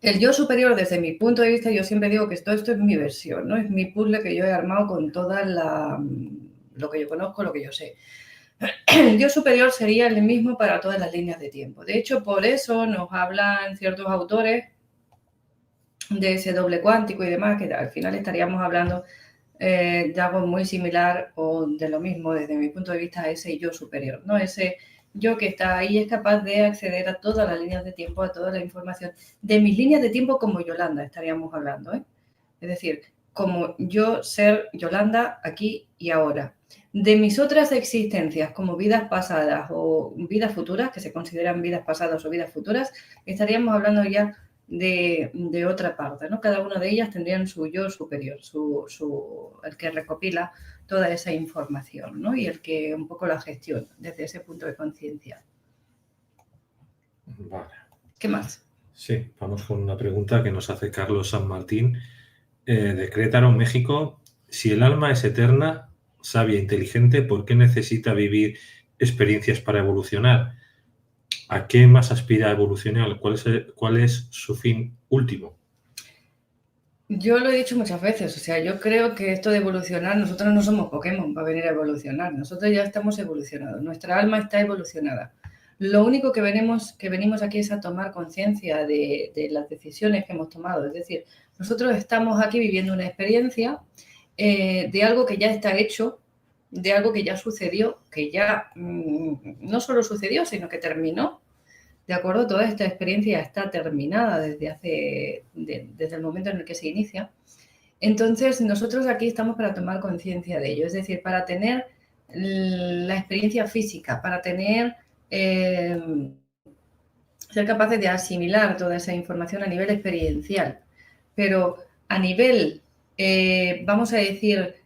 El yo superior, desde mi punto de vista, yo siempre digo que esto es mi versión, ¿no? Es mi puzzle que yo he armado con toda lo que yo conozco, lo que yo sé. El yo superior sería el mismo para todas las líneas de tiempo. De hecho, por eso nos hablan ciertos autores de ese doble cuántico y demás, que al final estaríamos hablando de algo muy similar o de lo mismo desde mi punto de vista a ese yo superior, ¿no? Ese yo que está ahí es capaz de acceder a todas las líneas de tiempo, a toda la información. De mis líneas de tiempo como Yolanda estaríamos hablando, ¿eh? Es decir, como yo ser Yolanda aquí y ahora. De mis otras existencias como vidas pasadas o vidas futuras, que se consideran vidas pasadas o vidas futuras, estaríamos hablando ya de otra parte, ¿no? Cada una de ellas tendrían su yo superior, el que recopila toda esa información, ¿no? Y el que un poco la gestiona desde ese punto de conciencia. Vale. ¿Qué más? Sí, vamos con una pregunta que nos hace Carlos San Martín de Querétaro, México. Si el alma es eterna, sabia, inteligente, ¿por qué necesita vivir experiencias para evolucionar? ¿A qué más aspira a evolucionar? ¿Cuál es su fin último? Yo lo he dicho muchas veces, o sea, yo creo que esto de evolucionar, nosotros no somos Pokémon para venir a evolucionar, nosotros ya estamos evolucionados, nuestra alma está evolucionada. Lo único que venimos aquí es a tomar conciencia de las decisiones que hemos tomado, es decir, nosotros estamos aquí viviendo una experiencia de algo que ya está hecho, de algo que ya sucedió, que ya no solo sucedió, sino que terminó. ¿De acuerdo? Toda esta experiencia está terminada desde el momento en el que se inicia. Entonces, nosotros aquí estamos para tomar conciencia de ello, es decir, para tener la experiencia física, para tener, ser capaces de asimilar toda esa información a nivel experiencial. Pero a nivel, vamos a decir,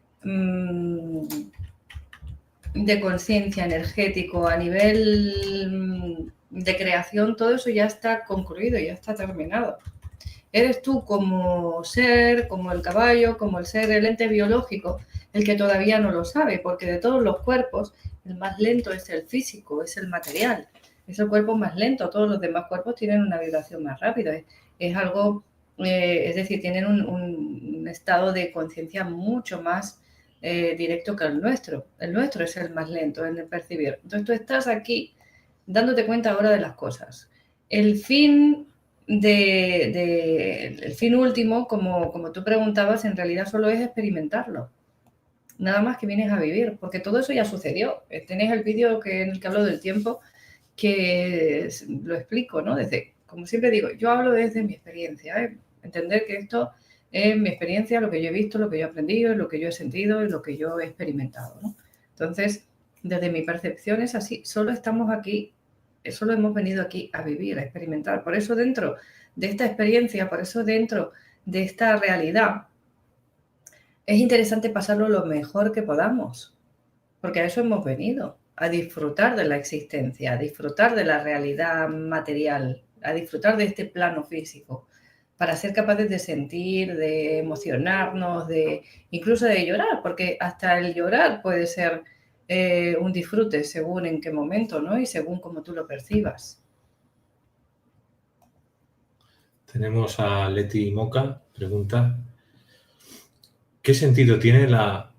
de conciencia energético, a nivel de creación, todo eso ya está concluido, ya está terminado. Eres tú como ser, como el caballo, como el ser, el ente biológico, el que todavía no lo sabe, porque de todos los cuerpos, el más lento es el físico, es el material, es el cuerpo más lento, todos los demás cuerpos tienen una vibración más rápida, es algo, es decir, tienen un estado de conciencia mucho más directo que el nuestro es el más lento en el percibir. Entonces tú estás aquí dándote cuenta ahora de las cosas. El fin el fin último, como tú preguntabas, en realidad solo es experimentarlo. Nada más que vienes a vivir, porque todo eso ya sucedió. Tenéis el vídeo en el que hablo del tiempo, que lo explico, ¿no? Como siempre digo, yo hablo desde mi experiencia, ¿eh? Entender que esto es mi experiencia, lo que yo he visto, lo que yo he aprendido, lo que yo he sentido y lo que yo he experimentado, ¿no? Entonces, desde mi percepción es así, solo estamos aquí, solo hemos venido aquí a vivir, a experimentar. Por eso dentro de esta experiencia, por eso dentro de esta realidad, es interesante pasarlo lo mejor que podamos, porque a eso hemos venido, a disfrutar de la existencia, a disfrutar de la realidad material, a disfrutar de este plano físico, para ser capaces de sentir, de emocionarnos, incluso de llorar, porque hasta el llorar puede ser un disfrute según en qué momento, ¿no? Y según cómo tú lo percibas. Tenemos a Leti Moca, pregunta, ¿qué sentido tiene la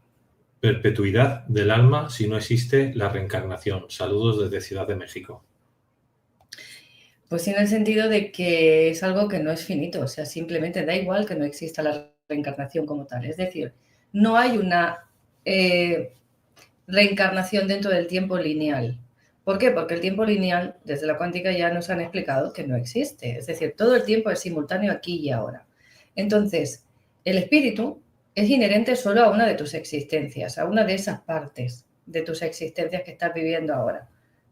perpetuidad del alma si no existe la reencarnación? Saludos desde Ciudad de México. Pues tiene el sentido de que es algo que no es finito, o sea, simplemente da igual que no exista la reencarnación como tal. Es decir, no hay una reencarnación dentro del tiempo lineal. ¿Por qué? Porque el tiempo lineal, desde la cuántica ya nos han explicado que no existe. Es decir, todo el tiempo es simultáneo aquí y ahora. Entonces, el espíritu es inherente solo a una de tus existencias, a una de esas partes de tus existencias que estás viviendo ahora,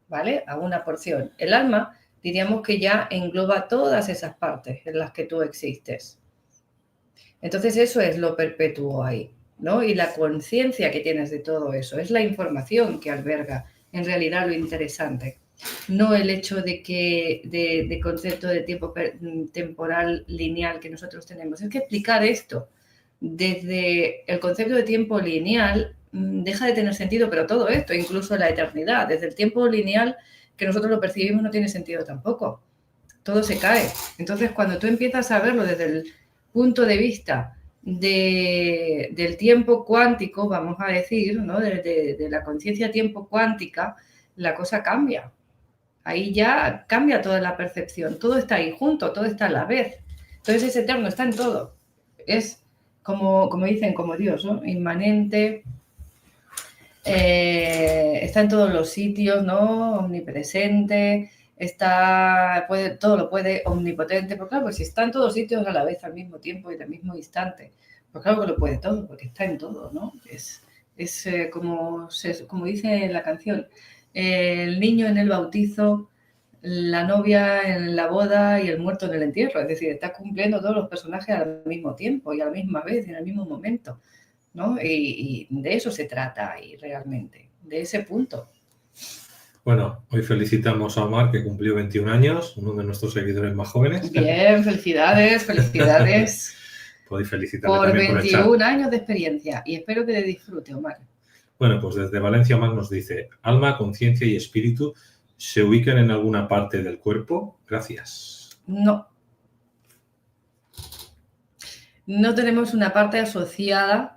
¿vale? A una porción. El alma, diríamos que ya engloba todas esas partes en las que tú existes. Entonces, eso es lo perpetuo ahí, ¿no? Y la conciencia que tienes de todo eso, es la información que alberga en realidad lo interesante, no el hecho de que de concepto de tiempo temporal lineal que nosotros tenemos. Es que explicar esto desde el concepto de tiempo lineal deja de tener sentido, pero todo esto, incluso la eternidad, desde el tiempo lineal que nosotros lo percibimos no tiene sentido tampoco. Todo se cae. Entonces, cuando tú empiezas a verlo desde el punto de vista del tiempo cuántico, vamos a decir, ¿no? de la conciencia tiempo cuántica, la cosa cambia. Ahí ya cambia toda la percepción, todo está ahí junto, todo está a la vez. Entonces es eterno, está en todo. Es como dicen, como Dios, ¿no? Inmanente, está en todos los sitios, ¿no? Omnipresente, todo lo puede, omnipotente, porque claro, pues si está en todos sitios a la vez, al mismo tiempo y en el mismo instante, pues claro que lo puede todo, porque está en todo, ¿no? Es como dice la canción, el niño en el bautizo, la novia en la boda y el muerto en el entierro, es decir, está cumpliendo todos los personajes al mismo tiempo y a la misma vez y en el mismo momento, ¿no? Y de eso se trata ahí realmente, de ese punto. Bueno, hoy felicitamos a Omar, que cumplió 21 años, uno de nuestros seguidores más jóvenes. Bien, felicidades, felicidades. Podéis felicitarle Por también 21 por el chat. años de experiencia y espero que le disfrute, Omar. Bueno, pues desde Valencia Omar nos dice, alma, conciencia y espíritu se ubican en alguna parte del cuerpo. Gracias. No. No tenemos una parte asociada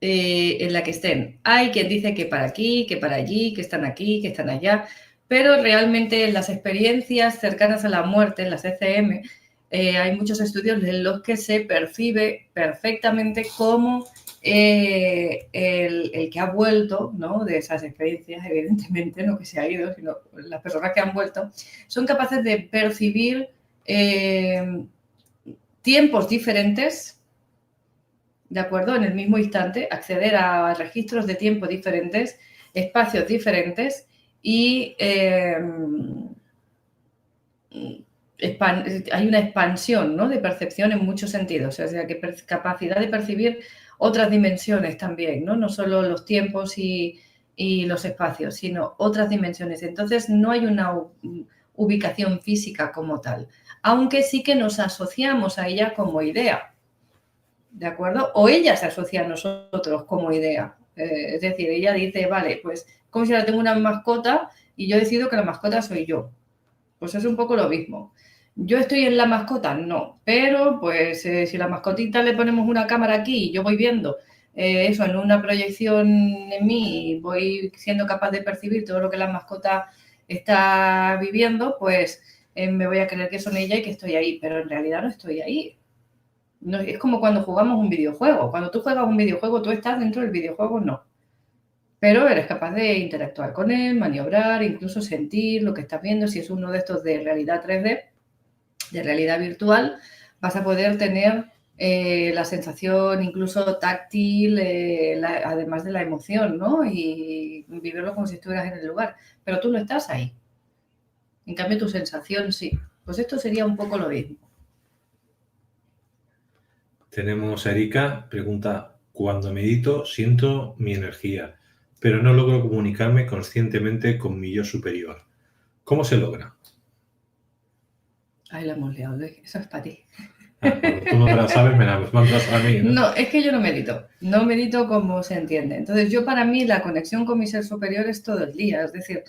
en la que estén. Hay quien dice que para aquí, que para allí, que están aquí, que están allá, pero realmente en las experiencias cercanas a la muerte, en las ECM, hay muchos estudios en los que se percibe perfectamente cómo el que ha vuelto, ¿no? De esas experiencias, evidentemente, no que se ha ido, sino las personas que han vuelto, son capaces de percibir tiempos diferentes, ¿de acuerdo? En el mismo instante, acceder a registros de tiempo diferentes, espacios diferentes y hay una expansión, ¿no? De percepción en muchos sentidos, o sea, que capacidad de percibir otras dimensiones también, ¿no? No solo los tiempos y los espacios, sino otras dimensiones. Entonces, no hay una ubicación física como tal, aunque sí que nos asociamos a ella como idea, ¿de acuerdo? O ella se asocia a nosotros como idea. Es decir, ella dice, vale, pues como si ahora tengo una mascota y yo decido que la mascota soy yo. Pues es un poco lo mismo. ¿Yo estoy en la mascota? No, pero pues si la mascotita le ponemos una cámara aquí y yo voy viendo eso en una proyección en mí y voy siendo capaz de percibir todo lo que la mascota está viviendo, pues me voy a creer que son ella y que estoy ahí, pero en realidad no estoy ahí. No, es como cuando jugamos un videojuego. Cuando tú juegas un videojuego, tú estás dentro del videojuego, no. Pero eres capaz de interactuar con él, maniobrar, incluso sentir lo que estás viendo. Si es uno de estos de realidad 3D, de realidad virtual, vas a poder tener la sensación incluso táctil, además de la emoción, ¿no? Y vivirlo como si estuvieras en el lugar. Pero tú no estás ahí. En cambio, tu sensación sí. Pues esto sería un poco lo mismo. Tenemos a Erika, pregunta, cuando medito siento mi energía, pero no logro comunicarme conscientemente con mi yo superior. ¿Cómo se logra? Ahí la hemos liado, eso es para ti. Cuando tú no te la sabes, me la mandas a mí, ¿no? No, es que yo no medito como se entiende. Entonces, yo para mí la conexión con mi ser superior es todo el día, es decir,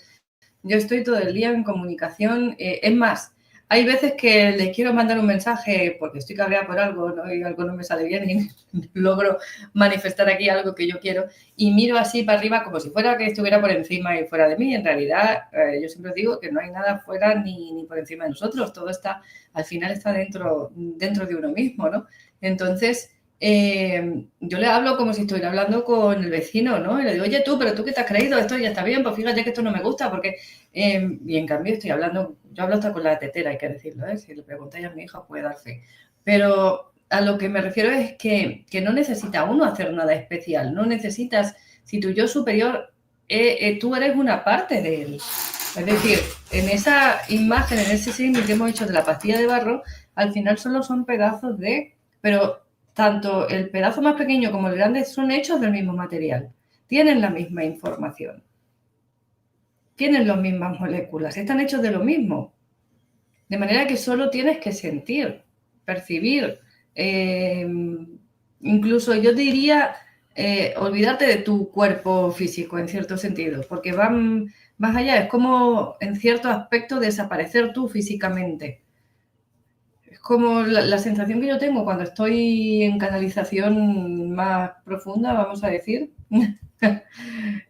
yo estoy todo el día en comunicación. Es más, hay veces que les quiero mandar un mensaje porque estoy cabreada por algo, ¿no? Y algo no me sale bien y logro manifestar aquí algo que yo quiero y miro así para arriba como si fuera que estuviera por encima y fuera de mí. En realidad, yo siempre digo que no hay nada fuera ni por encima de nosotros. Todo está, al final está dentro de uno mismo, ¿no? Entonces, yo le hablo como si estuviera hablando con el vecino, ¿no? Y le digo, oye, tú, pero tú qué te has creído, esto ya está bien, pues fíjate que esto no me gusta, porque... y en cambio estoy hablando, yo hablo hasta con la tetera, hay que decirlo, ¿eh? Si le preguntáis a mi hija puede dar fe. Pero a lo que me refiero es que no necesita uno hacer nada especial, no necesitas, si tu yo superior, tú eres una parte de él. Es decir, en esa imagen, en ese símbolo que hemos hecho de la pastilla de barro, al final solo son pedazos de... Pero tanto el pedazo más pequeño como el grande son hechos del mismo material, tienen la misma información, tienen las mismas moléculas, están hechos de lo mismo. De manera que solo tienes que sentir, percibir, incluso yo diría olvidarte de tu cuerpo físico en cierto sentido, porque van más allá, es como en cierto aspecto desaparecer tú físicamente. Es como la sensación que yo tengo cuando estoy en canalización más profunda, vamos a decir.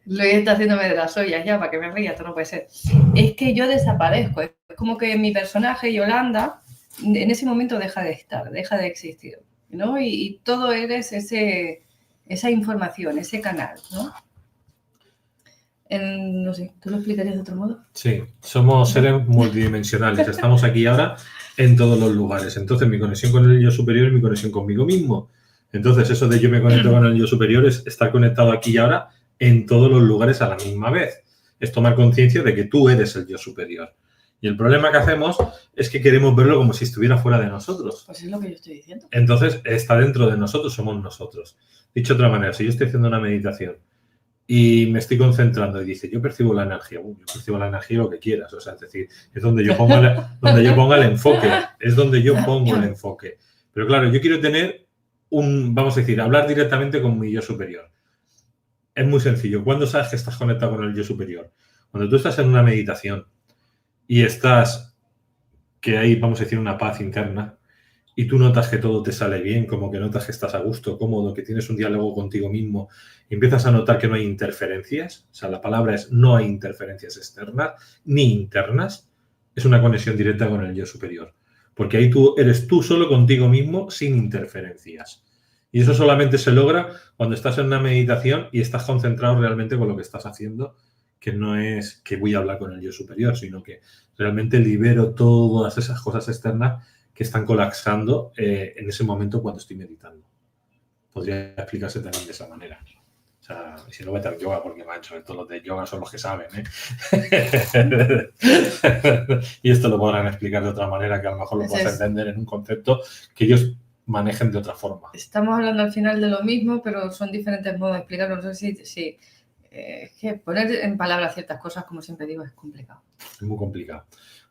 Luis está haciéndome de las ollas ya para que me ría, esto no puede ser. Es que yo desaparezco, es como que mi personaje Yolanda en ese momento deja de estar, deja de existir, ¿no? Y todo eres esa información, ese canal, ¿no? No sé, ¿tú lo explicarías de otro modo? Sí, somos seres multidimensionales, estamos aquí ahora en todos los lugares. Entonces, mi conexión con el yo superior es mi conexión conmigo mismo. Entonces, eso de yo me conecto con el yo superior es estar conectado aquí y ahora en todos los lugares a la misma vez. Es tomar conciencia de que tú eres el yo superior. Y el problema que hacemos es que queremos verlo como si estuviera fuera de nosotros. Pues es lo que yo estoy diciendo. Entonces, está dentro de nosotros, somos nosotros. Dicho de otra manera, si yo estoy haciendo una meditación y me estoy concentrando y dice, yo percibo la energía, yo percibo la energía lo que quieras, o sea, es decir, es donde yo pongo el enfoque, es donde yo pongo el enfoque. Pero claro, yo quiero tener vamos a decir, hablar directamente con mi yo superior. Es muy sencillo. ¿Cuándo sabes que estás conectado con el yo superior? Cuando tú estás en una meditación y estás, que hay, vamos a decir, una paz interna, y tú notas que todo te sale bien, como que notas que estás a gusto, cómodo, que tienes un diálogo contigo mismo, y empiezas a notar que no hay interferencias, o sea, la palabra es no hay interferencias externas ni internas, es una conexión directa con el yo superior. Porque ahí tú eres tú solo contigo mismo sin interferencias. Y eso solamente se logra cuando estás en una meditación y estás concentrado realmente con lo que estás haciendo, que no es que voy a hablar con el yo superior, sino que realmente libero todas esas cosas externas que están colapsando en ese momento cuando estoy meditando. Podría explicarse también de esa manera. O sea, si no vete al yoga, porque mancho, todos los de yoga son los que saben, ¿eh? Y esto lo podrán explicar de otra manera que a lo mejor lo puedes entender en un concepto que ellos manejen de otra forma. Estamos hablando al final de lo mismo, pero son diferentes modos de explicarlo. No sé si es que poner en palabras ciertas cosas, como siempre digo, es complicado. Es muy complicado.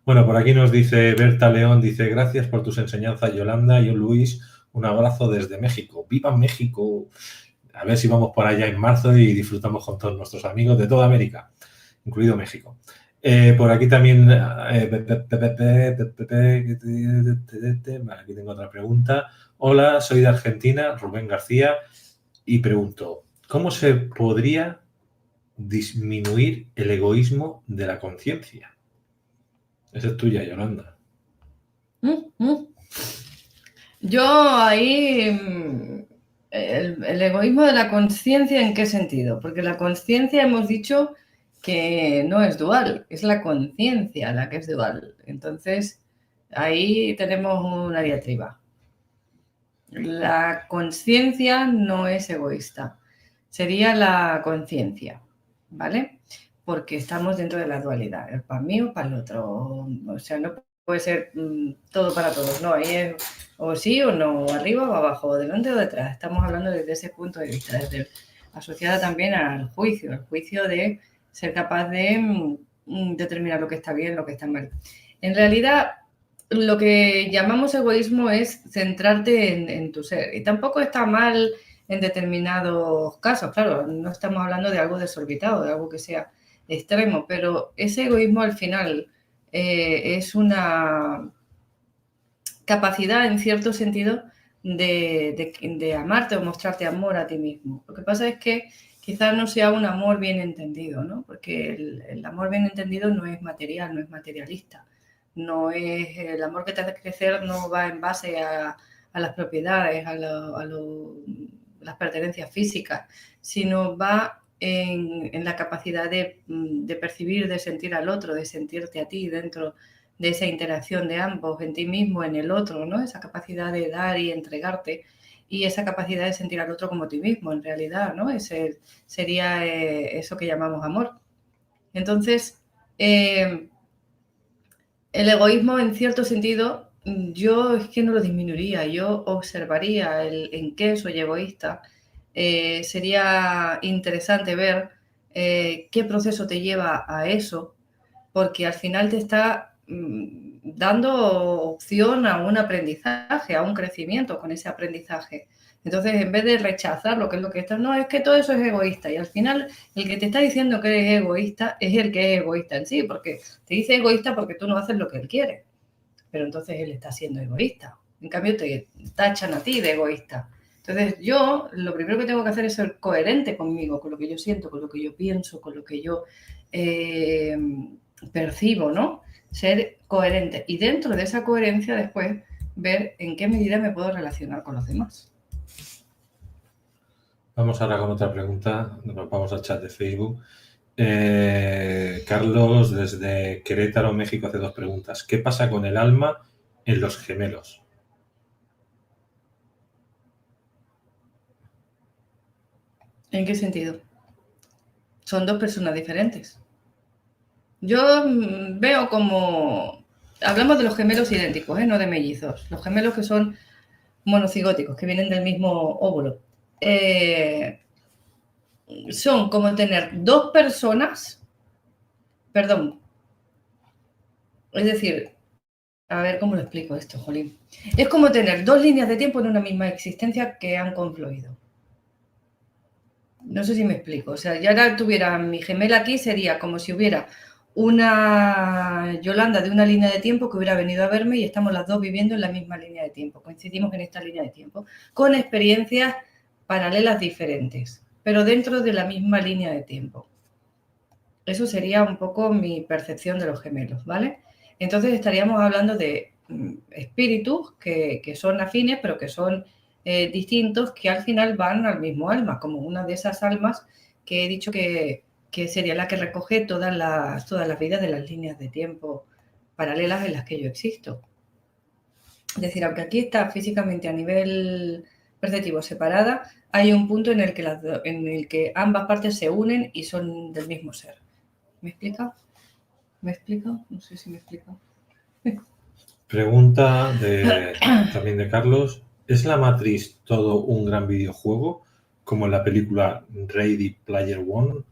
Bueno, por aquí nos dice Berta León, dice, gracias por tus enseñanzas, Yolanda. Yo, Luis, un abrazo desde México. ¡Viva México! A ver si vamos por allá en marzo y disfrutamos con todos nuestros amigos de toda América, incluido México. Por aquí también, aquí tengo otra pregunta. Hola, soy de Argentina, Rubén García, y pregunto, ¿cómo se podría disminuir el egoísmo de la conciencia? Esa es tuya, Yolanda. Yo ahí, el egoísmo de la conciencia, ¿en qué sentido? Porque la conciencia hemos dicho que no es dual, es la conciencia la que es dual. Entonces, ahí tenemos una diatriba. La conciencia no es egoísta, sería la conciencia, ¿vale? Porque estamos dentro de la dualidad, el para mí o para el otro. O sea, no puede ser todo para todos, no, ahí es o sí o no, o arriba o abajo, o delante o detrás. Estamos hablando desde ese punto de vista, asociada también al juicio, el juicio de ser capaz de determinar lo que está bien, lo que está mal. En realidad, lo que llamamos egoísmo es centrarte en tu ser. Y tampoco está mal en determinados casos, claro, no estamos hablando de algo desorbitado, de algo que sea extremo, pero ese egoísmo al final es una capacidad, en cierto sentido, de amarte o mostrarte amor a ti mismo. Lo que pasa es que quizás no sea un amor bien entendido, ¿no? Porque el amor bien entendido no es material, no es materialista. No es el amor que te hace crecer, no va en base a las propiedades, a las pertenencias físicas, sino va en la capacidad de percibir, de sentir al otro, de sentirte a ti dentro de esa interacción de ambos, en ti mismo, en el otro, ¿no? Esa capacidad de dar y entregarte y esa capacidad de sentir al otro como ti mismo, en realidad, ¿no? Ese sería eso que llamamos amor. Entonces, el egoísmo, en cierto sentido, yo es que no lo disminuiría, yo observaría en qué soy egoísta. Sería interesante ver qué proceso te lleva a eso, porque al final te está dando opción a un aprendizaje, a un crecimiento con ese aprendizaje. Entonces, en vez de rechazar lo que es lo que está, no, es que todo eso es egoísta. Y al final, el que te está diciendo que eres egoísta es el que es egoísta en sí, porque te dice egoísta porque tú no haces lo que él quiere. Pero entonces él está siendo egoísta. En cambio, te tachan a ti de egoísta. Entonces, yo lo primero que tengo que hacer es ser coherente conmigo, con lo que yo siento, con lo que yo pienso, con lo que yo percibo, ¿no? Ser coherente. Y dentro de esa coherencia, después, ver en qué medida me puedo relacionar con los demás. Vamos ahora con otra pregunta. Nos vamos al chat de Facebook. Carlos, desde Querétaro, México, hace 2 preguntas. ¿Qué pasa con el alma en los gemelos? ¿En qué sentido? Son 2 personas diferentes. Yo veo como... Hablamos de los gemelos idénticos, no de mellizos. Los gemelos que son monocigóticos, que vienen del mismo óvulo. Son como tener 2 personas, perdón, es decir, a ver cómo lo explico esto, jolín. Es como tener 2 líneas de tiempo en una misma existencia que han confluido. No sé si me explico. O sea, ya ahora tuviera mi gemela aquí, sería como si hubiera una Yolanda de una línea de tiempo que hubiera venido a verme y estamos las 2 viviendo en la misma línea de tiempo. Coincidimos en esta línea de tiempo, con experiencias paralelas diferentes, pero dentro de la misma línea de tiempo. Eso sería un poco mi percepción de los gemelos, ¿vale? Entonces estaríamos hablando de espíritus que son afines, pero que son distintos, que al final van al mismo alma, como una de esas almas que he dicho que sería la que recoge todas las vidas de las líneas de tiempo paralelas en las que yo existo. Es decir, aunque aquí está físicamente a nivel perceptivo separada, hay un punto en el que ambas partes se unen y son del mismo ser. ¿Me explica? ¿Me explico? No sé si me explico. Pregunta también de Carlos. ¿Es la Matrix todo un gran videojuego, como en la película Ready Player One?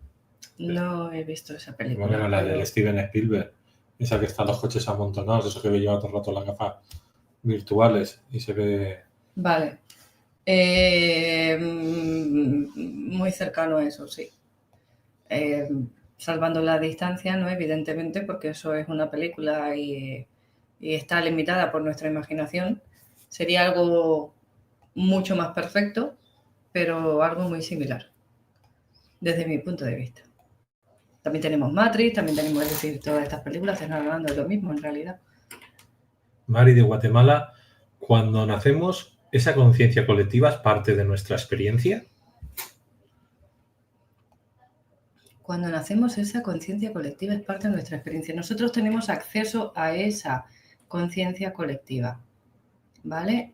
No he visto esa película. Bueno, la del Steven Spielberg. Esa que están los coches amontonados, eso que lleva todo el rato las gafas virtuales y se ve... Vale. Muy cercano a eso, sí. Salvando la distancia, ¿no? Evidentemente, porque eso es una película y está limitada por nuestra imaginación. Sería algo mucho más perfecto, pero algo muy similar, desde mi punto de vista. También tenemos Matrix, también tenemos, es decir, todas estas películas están hablando de lo mismo en realidad. Mari de Guatemala, cuando nacemos, ¿esa conciencia colectiva es parte de nuestra experiencia? Cuando nacemos, esa conciencia colectiva es parte de nuestra experiencia. Nosotros tenemos acceso a esa conciencia colectiva, ¿vale?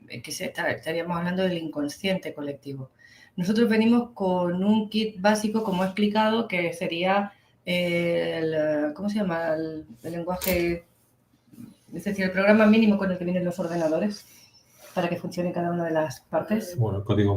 Estaríamos hablando del inconsciente colectivo. Nosotros venimos con un kit básico, como he explicado, que sería ¿cómo se llama? El lenguaje, es decir, el programa mínimo con el que vienen los ordenadores. para que funcione cada una de las partes. Bueno, código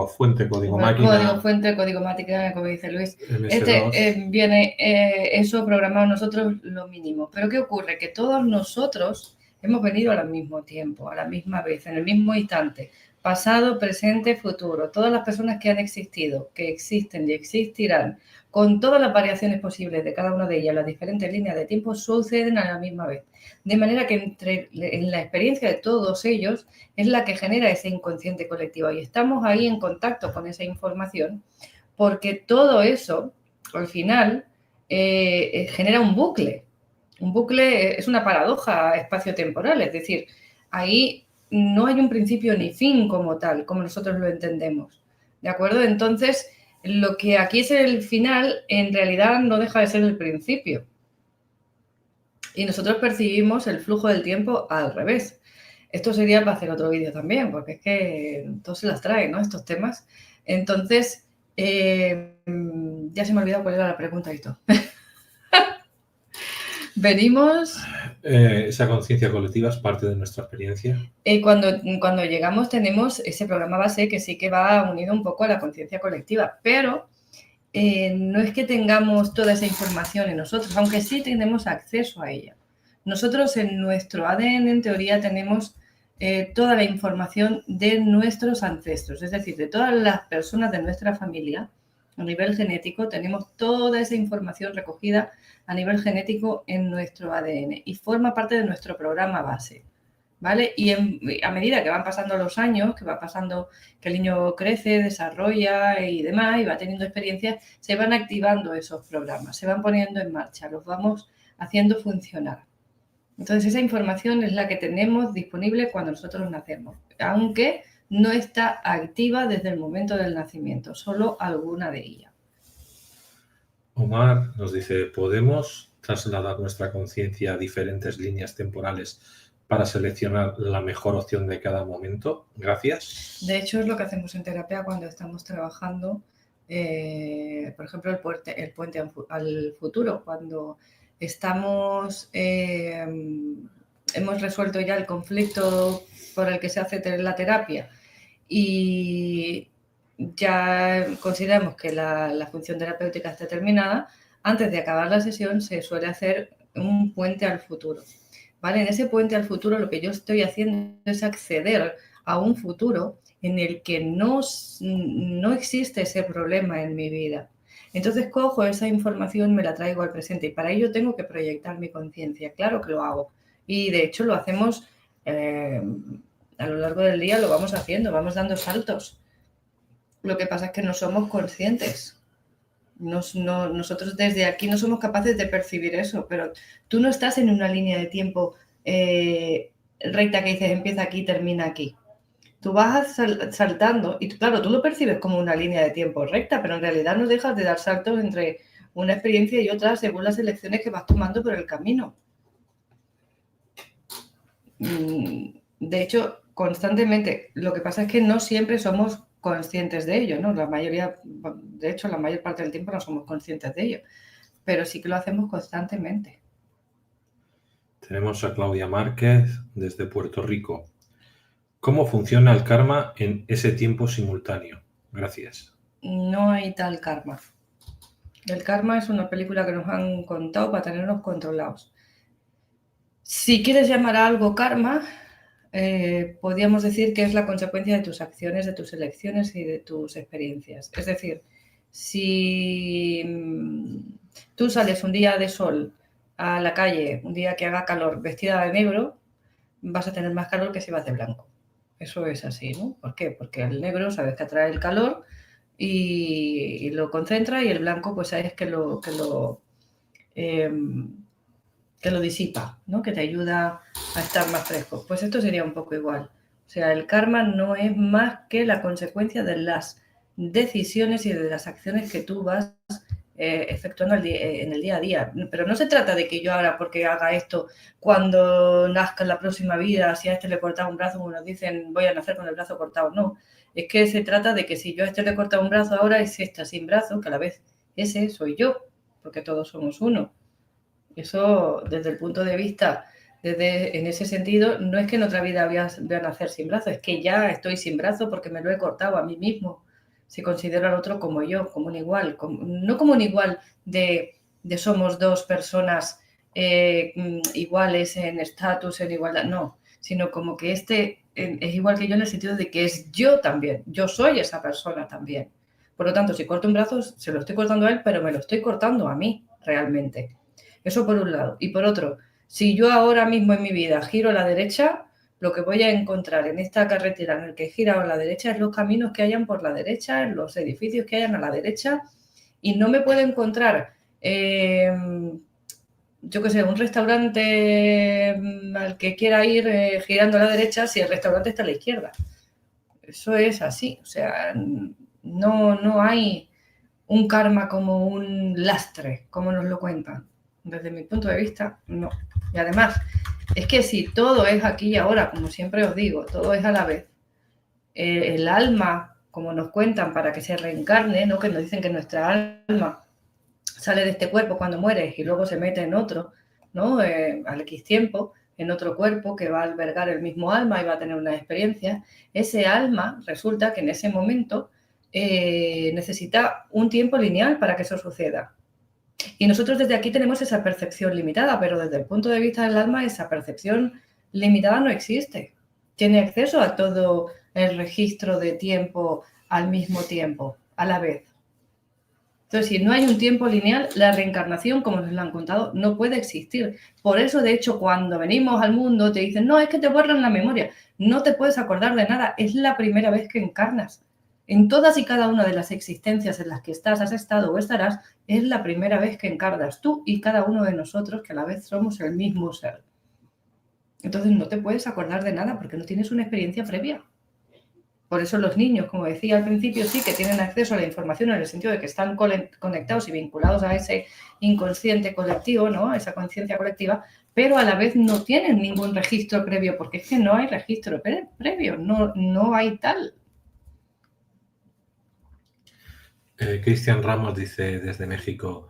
fuente, código Bueno, máquina. Código fuente, código máquina, como dice Luis. MS2. Viene eso programado nosotros lo mínimo. Pero ¿qué ocurre? Que todos nosotros hemos venido al mismo tiempo, a la misma vez, en el mismo instante. Pasado, presente, futuro. Todas las personas que han existido, que existen y existirán, con todas las variaciones posibles de cada una de ellas, las diferentes líneas de tiempo, suceden a la misma vez. De manera que en la experiencia de todos ellos es la que genera ese inconsciente colectivo. Y estamos ahí en contacto con esa información porque todo eso, al final, genera un bucle. Un bucle es una paradoja espacio-temporal, es decir, ahí no hay un principio ni fin como tal, como nosotros lo entendemos. ¿De acuerdo? Entonces, lo que aquí es el final, en realidad no deja de ser el principio. Y nosotros percibimos el flujo del tiempo al revés. Esto sería para hacer otro vídeo también, porque es que todos se las traen, ¿no? Estos temas. Entonces, ya se me ha olvidado cuál era la pregunta y todo. Venimos... Esa conciencia colectiva es parte de nuestra experiencia. Cuando llegamos tenemos ese programa base que sí que va unido un poco a la conciencia colectiva, pero no es que tengamos toda esa información en nosotros, aunque sí tenemos acceso a ella. Nosotros en nuestro ADN, en teoría, tenemos toda la información de nuestros ancestros, es decir, de todas las personas de nuestra familia. A nivel genético tenemos toda esa información recogida a nivel genético en nuestro ADN y forma parte de nuestro programa base, ¿vale? Y a medida que van pasando los años, que va pasando, que el niño crece, desarrolla y demás, y va teniendo experiencias, se van activando esos programas, se van poniendo en marcha, los vamos haciendo funcionar. Entonces, esa información es la que tenemos disponible cuando nosotros nacemos, aunque no está activa desde el momento del nacimiento, solo alguna de ellas. Omar nos dice, ¿podemos trasladar nuestra conciencia a diferentes líneas temporales para seleccionar la mejor opción de cada momento? Gracias. De hecho, es lo que hacemos en terapia cuando estamos trabajando, por ejemplo, el puente al futuro, cuando estamos, hemos resuelto ya el conflicto por el que se hace la terapia y ya consideramos que la función terapéutica está terminada. Antes de acabar la sesión se suele hacer un puente al futuro, ¿vale? En ese puente al futuro lo que yo estoy haciendo es acceder a un futuro en el que no existe ese problema en mi vida. Entonces cojo esa información, me la traigo al presente y para ello tengo que proyectar mi conciencia. Claro que lo hago y de hecho lo hacemos a lo largo del día, lo vamos haciendo, vamos dando saltos. Lo que pasa es que no somos conscientes. Nosotros desde aquí no somos capaces de percibir eso, pero tú no estás en una línea de tiempo recta que dices empieza aquí, termina aquí. Tú vas saltando y claro, tú lo percibes como una línea de tiempo recta, pero en realidad no dejas de dar saltos entre una experiencia y otra según las elecciones que vas tomando por el camino. De hecho, constantemente, lo que pasa es que no siempre somos conscientes de ello, ¿no? La mayor parte del tiempo no somos conscientes de ello, pero sí que lo hacemos constantemente. Tenemos a Claudia Márquez desde Puerto Rico. ¿Cómo funciona el karma en ese tiempo simultáneo? Gracias. No hay tal karma. El karma es una película que nos han contado para tenernos controlados. Si quieres llamar a algo karma, podríamos decir que es la consecuencia de tus acciones, de tus elecciones y de tus experiencias. Es decir, si tú sales un día de sol a la calle, un día que haga calor, vestida de negro, vas a tener más calor que si vas de blanco. Eso es así, ¿no? ¿Por qué? Porque el negro sabes que atrae el calor y lo concentra y el blanco pues sabes que lo disipa, ¿no? Que te ayuda a estar más fresco. Pues esto sería un poco igual. O sea, el karma no es más que la consecuencia de las decisiones y de las acciones que tú vas efectuando en el día a día. Pero no se trata de que yo ahora, porque haga esto, cuando nazca en la próxima vida, si a este le corta un brazo, como nos dicen, voy a nacer con el brazo cortado. No, es que se trata de que si yo a este le corta un brazo ahora, es esta sin brazo, que a la vez ese soy yo, porque todos somos uno. Eso, desde el punto de vista En ese sentido, no es que en otra vida voy a nacer sin brazo, es que ya estoy sin brazo porque me lo he cortado a mí mismo. Si considero al otro como yo, como un igual, no como un igual de somos dos personas iguales en estatus, en igualdad, no, sino como que es igual que yo en el sentido de que es yo también, yo soy esa persona también. Por lo tanto, si corto un brazo, se lo estoy cortando a él, pero me lo estoy cortando a mí, realmente. Eso por un lado. Y por otro, si yo ahora mismo en mi vida giro a la derecha, lo que voy a encontrar en esta carretera en la que he girado a la derecha es los caminos que hayan por la derecha, los edificios que hayan a la derecha, y no me puedo encontrar, yo qué sé, un restaurante al que quiera ir girando a la derecha si el restaurante está a la izquierda. Eso es así, o sea, no hay un karma como un lastre, como nos lo cuentan. Desde mi punto de vista, no. Y además, es que si todo es aquí y ahora, como siempre os digo, todo es a la vez, el alma, como nos cuentan, para que se reencarne, ¿no? Que nos dicen que nuestra alma sale de este cuerpo cuando muere y luego se mete en otro, ¿no? Al X tiempo, en otro cuerpo que va a albergar el mismo alma y va a tener una experiencia. Ese alma resulta que en ese momento necesita un tiempo lineal para que eso suceda. Y nosotros desde aquí tenemos esa percepción limitada, pero desde el punto de vista del alma esa percepción limitada no existe. Tiene acceso a todo el registro de tiempo al mismo tiempo, a la vez. Entonces, si no hay un tiempo lineal, la reencarnación, como nos lo han contado, no puede existir. Por eso, de hecho, cuando venimos al mundo te dicen, no, es que te borran la memoria. No te puedes acordar de nada. Es la primera vez que encarnas. En todas y cada una de las existencias en las que estás, has estado o estarás, es la primera vez que encarnas tú y cada uno de nosotros, que a la vez somos el mismo ser. Entonces no te puedes acordar de nada porque no tienes una experiencia previa. Por eso los niños, como decía al principio, sí que tienen acceso a la información en el sentido de que están conectados y vinculados a ese inconsciente colectivo, ¿no? A esa conciencia colectiva, pero a la vez no tienen ningún registro previo, porque es que no hay registro previo, no hay tal. Cristian Ramos dice desde México,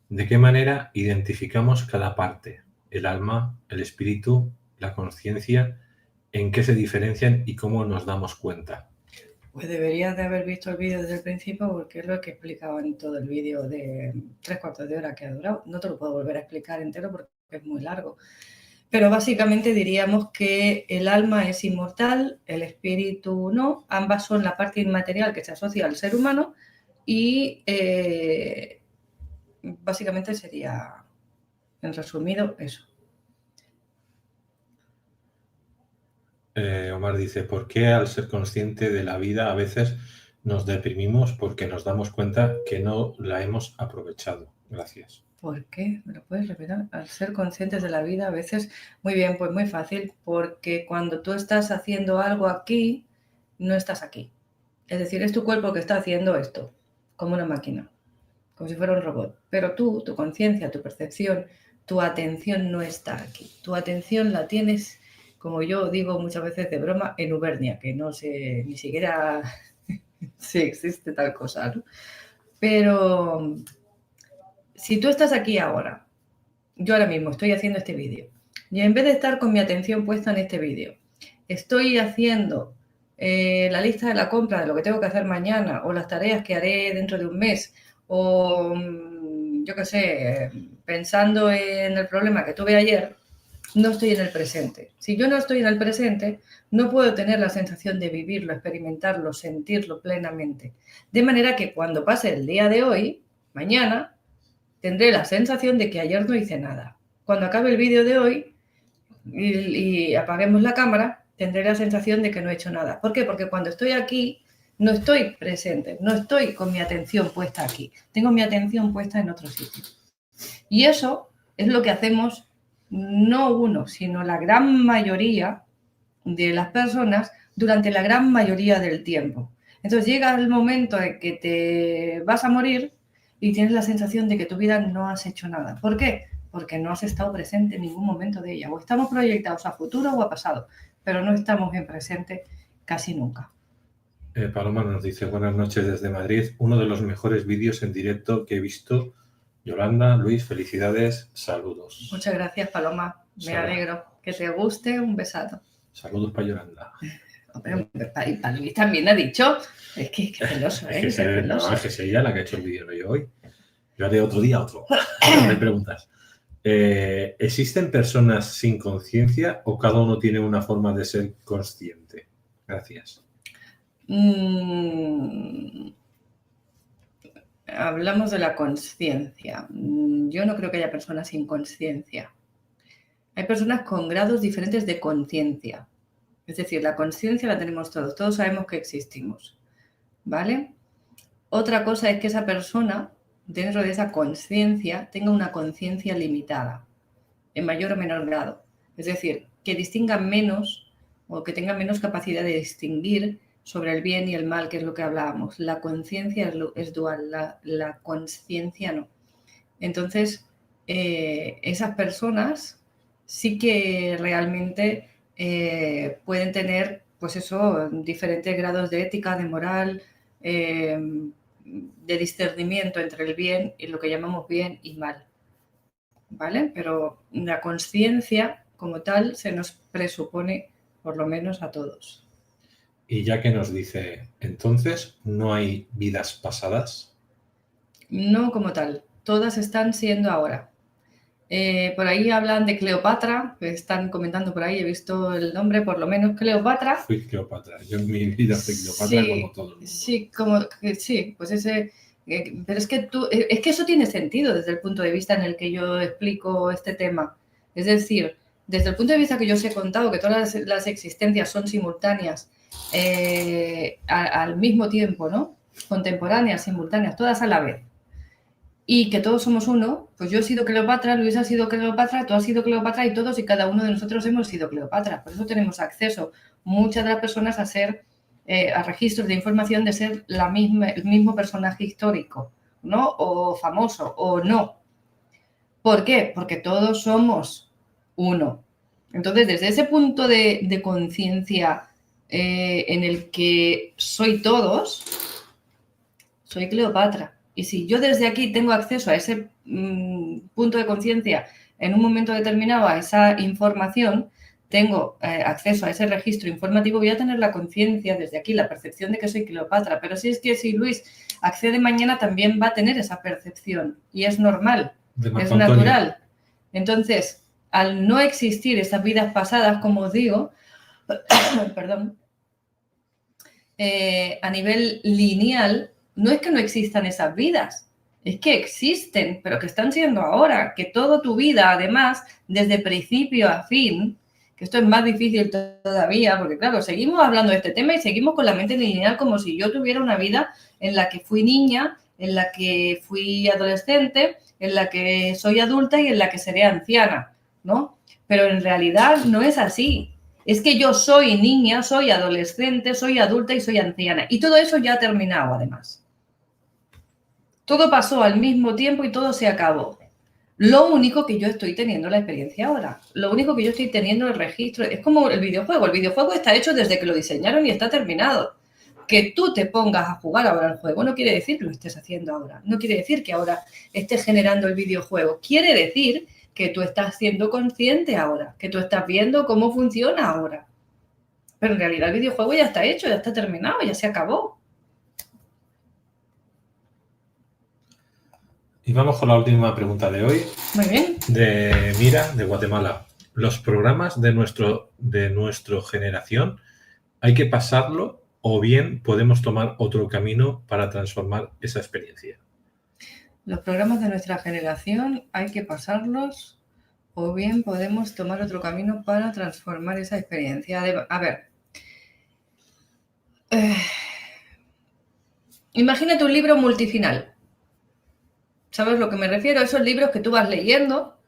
¿de qué manera identificamos cada parte? El alma, el espíritu, la conciencia, ¿en qué se diferencian y cómo nos damos cuenta? Pues deberías de haber visto el vídeo desde el principio porque es lo que explicaba en todo el vídeo de 3/4 de hora que ha durado. No te lo puedo volver a explicar entero porque es muy largo. Pero básicamente diríamos que el alma es inmortal, el espíritu no. Ambas son la parte inmaterial que se asocia al ser humano y básicamente sería, en resumido, eso. Omar dice, ¿por qué al ser consciente de la vida a veces nos deprimimos porque nos damos cuenta que no la hemos aprovechado? Gracias. ¿Por qué? ¿Me lo puedes repetir? Al ser conscientes de la vida a veces, muy bien, pues muy fácil, porque cuando tú estás haciendo algo aquí, no estás aquí. Es decir, es tu cuerpo que está haciendo esto, como una máquina, como si fuera un robot. Pero tú, tu conciencia, tu percepción, tu atención no está aquí. Tu atención la tienes, como yo digo muchas veces de broma, en Ubernia, que no sé ni siquiera si existe tal cosa, ¿no? Pero si tú estás aquí ahora, yo ahora mismo estoy haciendo este vídeo, y en vez de estar con mi atención puesta en este vídeo, estoy haciendo la lista de la compra de lo que tengo que hacer mañana o las tareas que haré dentro de un mes o yo qué sé, pensando en el problema que tuve ayer, no estoy en el presente. Si yo no estoy en el presente, no puedo tener la sensación de vivirlo, experimentarlo, sentirlo plenamente. De manera que cuando pase el día de hoy, mañana, tendré la sensación de que ayer no hice nada. Cuando acabe el vídeo de hoy y apaguemos la cámara, tendré la sensación de que no he hecho nada. ¿Por qué? Porque cuando estoy aquí, no estoy presente, no estoy con mi atención puesta aquí. Tengo mi atención puesta en otro sitio. Y eso es lo que hacemos, no uno, sino la gran mayoría de las personas durante la gran mayoría del tiempo. Entonces llega el momento en que te vas a morir y tienes la sensación de que tu vida no has hecho nada. ¿Por qué? Porque no has estado presente en ningún momento de ella. O estamos proyectados a futuro o a pasado, pero no estamos en presente casi nunca. Paloma nos dice, buenas noches desde Madrid. Uno de los mejores vídeos en directo que he visto. Yolanda, Luis, felicidades, saludos. Muchas gracias, Paloma. Me alegro. Que te guste, un besazo. Saludos para Yolanda. Hombre, para Luis también ha dicho. Es que celoso, Es que es ella la que ha hecho el vídeo, no yo hoy. Yo haré otro día otro. No hay preguntas. ¿Existen personas sin conciencia o cada uno tiene una forma de ser consciente? Gracias. Hablamos de la conciencia. Yo no creo que haya personas sin conciencia. Hay personas con grados diferentes de conciencia. Es decir, la conciencia la tenemos todos. Todos sabemos que existimos. ¿Vale? Otra cosa es que esa persona, dentro de esa conciencia, tenga una conciencia limitada, en mayor o menor grado. Es decir, que distinga menos o que tenga menos capacidad de distinguir sobre el bien y el mal, que es lo que hablábamos. La conciencia es dual, la conciencia no. Entonces, esas personas sí que realmente pueden tener, pues eso, diferentes grados de ética, de moral, de discernimiento entre el bien y lo que llamamos bien y mal. ¿Vale? Pero la conciencia como tal se nos presupone por lo menos a todos. Y ya que nos dice, entonces, ¿no hay vidas pasadas? No como tal, todas están siendo ahora. Por ahí hablan de Cleopatra, que están comentando por ahí, he visto el nombre, por lo menos Cleopatra. Fui Cleopatra, yo en mi vida fui Cleopatra como todo el mundo. Sí, sí, pues ese... Pero es que eso tiene sentido desde el punto de vista en el que yo explico este tema. Es decir, desde el punto de vista que yo os he contado, que todas las existencias son simultáneas al mismo tiempo, ¿no? Contemporáneas, simultáneas, todas a la vez. Y que todos somos uno, pues yo he sido Cleopatra, Luis ha sido Cleopatra, tú has sido Cleopatra y todos y cada uno de nosotros hemos sido Cleopatra. Por eso tenemos acceso, muchas de las personas, a registros de información de ser el mismo personaje histórico, ¿no? O famoso, o no. ¿Por qué? Porque todos somos uno. Entonces, desde ese punto de conciencia en el que soy todos, soy Cleopatra. Y si yo desde aquí tengo acceso a ese punto de conciencia en un momento determinado, a esa información, tengo acceso a ese registro informativo, voy a tener la conciencia desde aquí, la percepción de que soy Cleopatra. Pero si Luis accede mañana, también va a tener esa percepción. Y es normal, es natural. Entonces, al no existir esas vidas pasadas, como os digo, perdón, a nivel lineal, no es que no existan esas vidas, es que existen, pero que están siendo ahora, que toda tu vida, además, desde principio a fin, que esto es más difícil todavía, porque claro, seguimos hablando de este tema y seguimos con la mente lineal como si yo tuviera una vida en la que fui niña, en la que fui adolescente, en la que soy adulta y en la que seré anciana, ¿no? Pero en realidad no es así. Es que yo soy niña, soy adolescente, soy adulta y soy anciana. Y todo eso ya ha terminado, además. Todo pasó al mismo tiempo y todo se acabó. Lo único que yo estoy teniendo la experiencia ahora, lo único que yo estoy teniendo el registro, es como el videojuego. El videojuego está hecho desde que lo diseñaron y está terminado. Que tú te pongas a jugar ahora el juego no quiere decir que lo estés haciendo ahora. No quiere decir que ahora estés generando el videojuego. Quiere decir que tú estás siendo consciente ahora, que tú estás viendo cómo funciona ahora. Pero en realidad el videojuego ya está hecho, ya está terminado, ya se acabó. Y vamos con la última pregunta de hoy. Muy bien. De Mira, de Guatemala. ¿Los programas de nuestra generación hay que pasarlo o bien podemos tomar otro camino para transformar esa experiencia? Los programas de nuestra generación hay que pasarlos o bien podemos tomar otro camino para transformar esa experiencia. A ver. Imagínate un libro multifinal. ¿Sabes a lo que me refiero? Esos libros que tú vas leyendo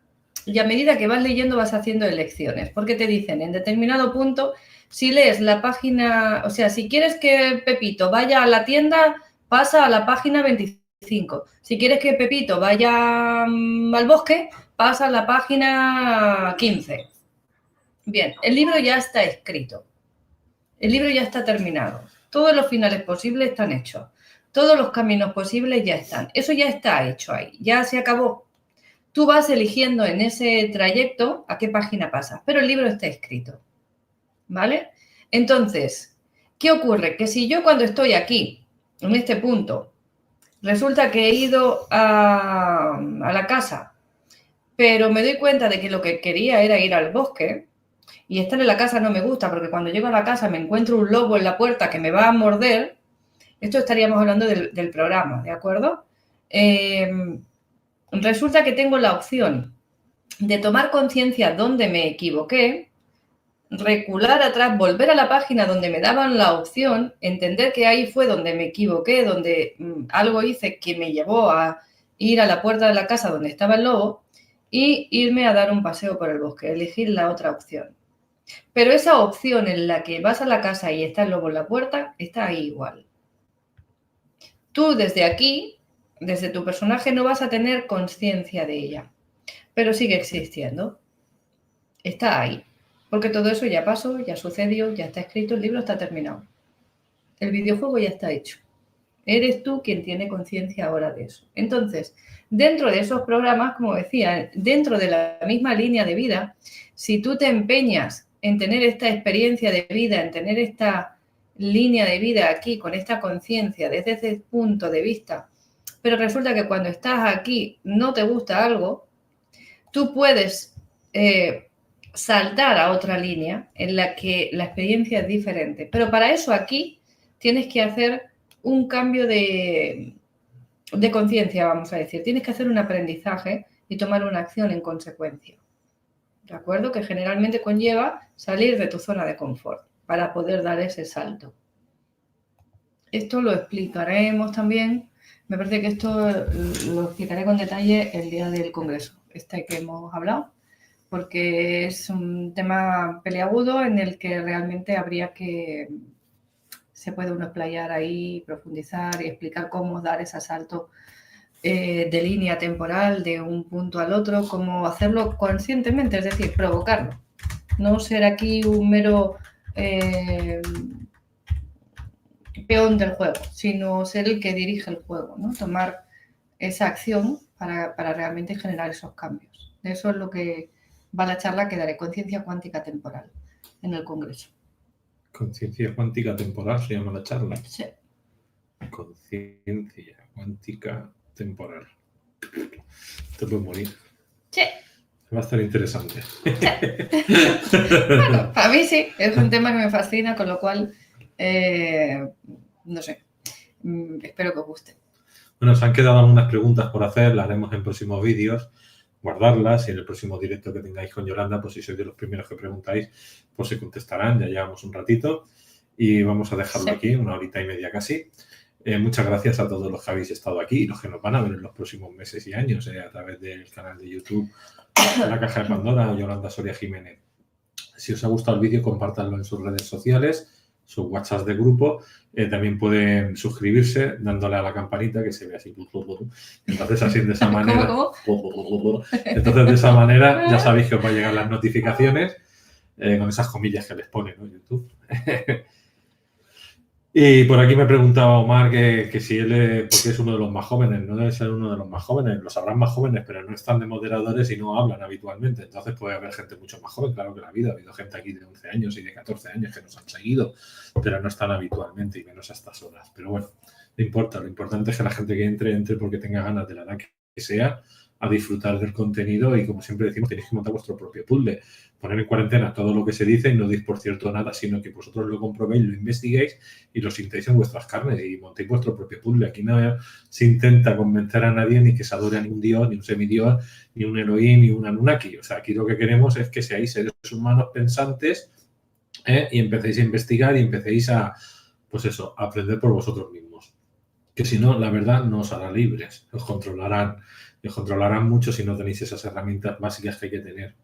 y a medida que vas leyendo vas haciendo elecciones. Porque te dicen, en determinado punto, si lees la página, o sea, si quieres que Pepito vaya a la tienda, pasa a la página 25. Si quieres que Pepito vaya al bosque, pasa a la página 15. Bien, el libro ya está escrito. El libro ya está terminado. Todos los finales posibles están hechos. Todos los caminos posibles ya están. Eso ya está hecho ahí. Ya se acabó. tú vas eligiendo en ese trayecto a qué página pasas, pero el libro está escrito, ¿vale? Entonces, ¿qué ocurre? Que si yo cuando estoy aquí, en este punto, resulta que he ido a la casa, pero me doy cuenta de que lo que quería era ir al bosque y estar en la casa no me gusta porque cuando llego a la casa me encuentro un lobo en la puerta que me va a morder, esto estaríamos hablando del programa, ¿de acuerdo? Resulta que tengo la opción de tomar conciencia donde me equivoqué, recular atrás, volver a la página donde me daban la opción, entender que ahí fue donde me equivoqué, donde algo hice que me llevó a ir a la puerta de la casa donde estaba el lobo y irme a dar un paseo por el bosque, elegir la otra opción. Pero esa opción en la que vas a la casa y está el lobo en la puerta, está ahí igual. Tú desde aquí, desde tu personaje, no vas a tener conciencia de ella, pero sigue existiendo. Está ahí. Porque todo eso ya pasó, ya sucedió, ya está escrito, el libro está terminado. El videojuego ya está hecho. Eres tú quien tiene conciencia ahora de eso. Entonces, dentro de esos programas, como decía, dentro de la misma línea de vida, si tú te empeñas en tener esta experiencia de vida, en tener esta línea de vida aquí, con esta conciencia, desde ese punto de vista, pero resulta que cuando estás aquí no te gusta algo, tú puedes saltar a otra línea en la que la experiencia es diferente. Pero para eso aquí tienes que hacer un cambio de conciencia, vamos a decir. Tienes que hacer un aprendizaje y tomar una acción en consecuencia. ¿De acuerdo? Que generalmente conlleva salir de tu zona de confort para poder dar ese salto. Esto lo explicaremos también. Me parece que esto lo explicaré con detalle el día del congreso, que hemos hablado, porque es un tema peliagudo en el que realmente habría que, se puede uno explayar ahí, profundizar y explicar cómo dar ese salto de línea temporal de un punto al otro, cómo hacerlo conscientemente, es decir, provocarlo. No ser aquí un mero peón del juego, sino ser el que dirige el juego, ¿no? Tomar esa acción para realmente generar esos cambios. De eso es lo que va la charla que daré, conciencia cuántica temporal, en el congreso. Conciencia cuántica temporal se llama la charla. Sí. Conciencia cuántica temporal. Te puedes morir. Sí. Va a estar interesante. Sí. Bueno, para mí sí, es un tema que me fascina, con lo cual, no sé, espero que os guste. Bueno, os han quedado algunas preguntas por hacer, las haremos en próximos vídeos, guardarlas y en el próximo directo que tengáis con Yolanda, pues si sois de los primeros que preguntáis, pues se contestarán, ya llevamos un ratito y vamos a dejarlo aquí, 1 horita y media casi. Muchas gracias a todos los que habéis estado aquí y los que nos van a ver en los próximos meses y años a través del canal de YouTube La Caja de Pandora o Yolanda Soria Jiménez. Si os ha gustado el vídeo, compártanlo en sus redes sociales, sus WhatsApp de grupo. También pueden suscribirse dándole a la campanita que se ve así. Entonces, así de esa manera. Entonces, de esa manera ya sabéis que os va a llegar las notificaciones con esas comillas que les pone, ¿no? YouTube. Y por aquí me preguntaba Omar que si él, porque es uno de los más jóvenes, no debe ser uno de los más jóvenes, los habrán más jóvenes, pero no están de moderadores y no hablan habitualmente. Entonces puede haber gente mucho más joven, claro que la ha habido gente aquí de 11 años y de 14 años que nos han seguido, pero no están habitualmente y menos a estas horas. Pero bueno, no importa, lo importante es que la gente que entre porque tenga ganas de la edad que sea, a disfrutar del contenido y como siempre decimos, tenéis que montar vuestro propio puzzle, poner en cuarentena todo lo que se dice y no deis por cierto nada, sino que vosotros lo comprobéis, lo investiguéis y lo sintáis en vuestras carnes y montéis vuestro propio puzzle. Aquí no se intenta convencer a nadie ni que se adore a ningún dios, ni un semidios, ni un Elohim, ni un Anunnaki. O sea, aquí lo que queremos es que seáis seres humanos pensantes y empecéis a investigar y empecéis a, pues eso, a aprender por vosotros mismos. Que si no, la verdad, no os hará libres, os controlarán. Y os controlarán mucho si no tenéis esas herramientas básicas que hay que tener.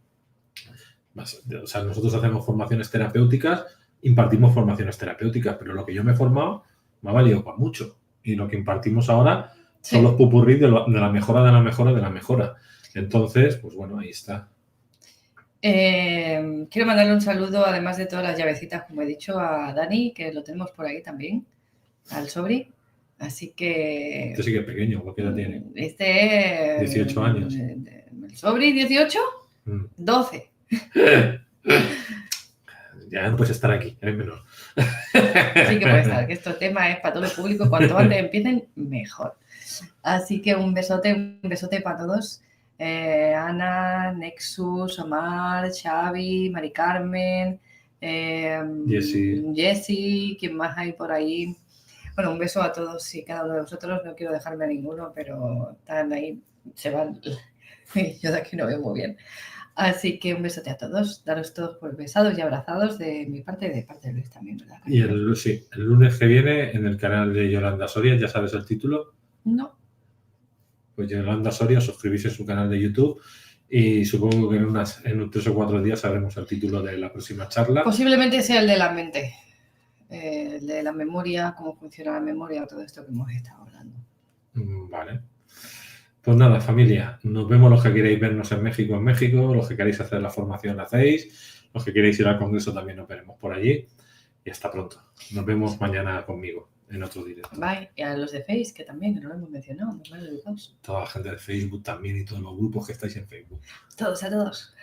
O sea, nosotros hacemos formaciones terapéuticas, impartimos formaciones terapéuticas, pero lo que yo me he formado me ha valido para mucho. Y lo que impartimos ahora son los pupurrís de la mejora, de la mejora, de la mejora. Entonces, pues bueno, ahí está. Quiero mandarle un saludo, además de todas las llavecitas, como he dicho, a Dani, que lo tenemos por ahí también, al Sobri. Así que... Este sí que es pequeño, ¿qué edad tiene? Este... 18 años. ¿El Sobri 18? Mm. 12. Ya no puedes estar aquí, eres menor. Sí que puede estar, que este tema es para todo el público. Cuanto antes empiecen, mejor. Así que un besote para todos. Ana, Nexus, Omar, Xavi, Mari Carmen, Jessie, ¿quién más hay por ahí? Bueno, un beso a todos y cada uno de vosotros. No quiero dejarme a ninguno, pero están ahí, se van. Yo de aquí no veo muy bien. Así que un besote a todos. Daros todos por besados y abrazados de mi parte y de parte de Luis también, ¿verdad? Y el lunes que viene en el canal de Yolanda Soria, ¿ya sabes el título? No. Pues Yolanda Soria, suscribís a su canal de YouTube y supongo que en 3 o 4 días sabremos el título de la próxima charla. Posiblemente sea el de la mente, el de la memoria, cómo funciona la memoria, todo esto que hemos estado hablando. Vale. Pues nada, familia, nos vemos los que queréis vernos en México, los que queréis hacer la formación la hacéis, los que queréis ir al Congreso también nos veremos por allí y hasta pronto. Nos vemos mañana conmigo en otro directo. Bye. Y a los de Face, que también, que no lo hemos mencionado, muy mal educados. Toda la gente de Facebook también y todos los grupos que estáis en Facebook. Todos, a todos.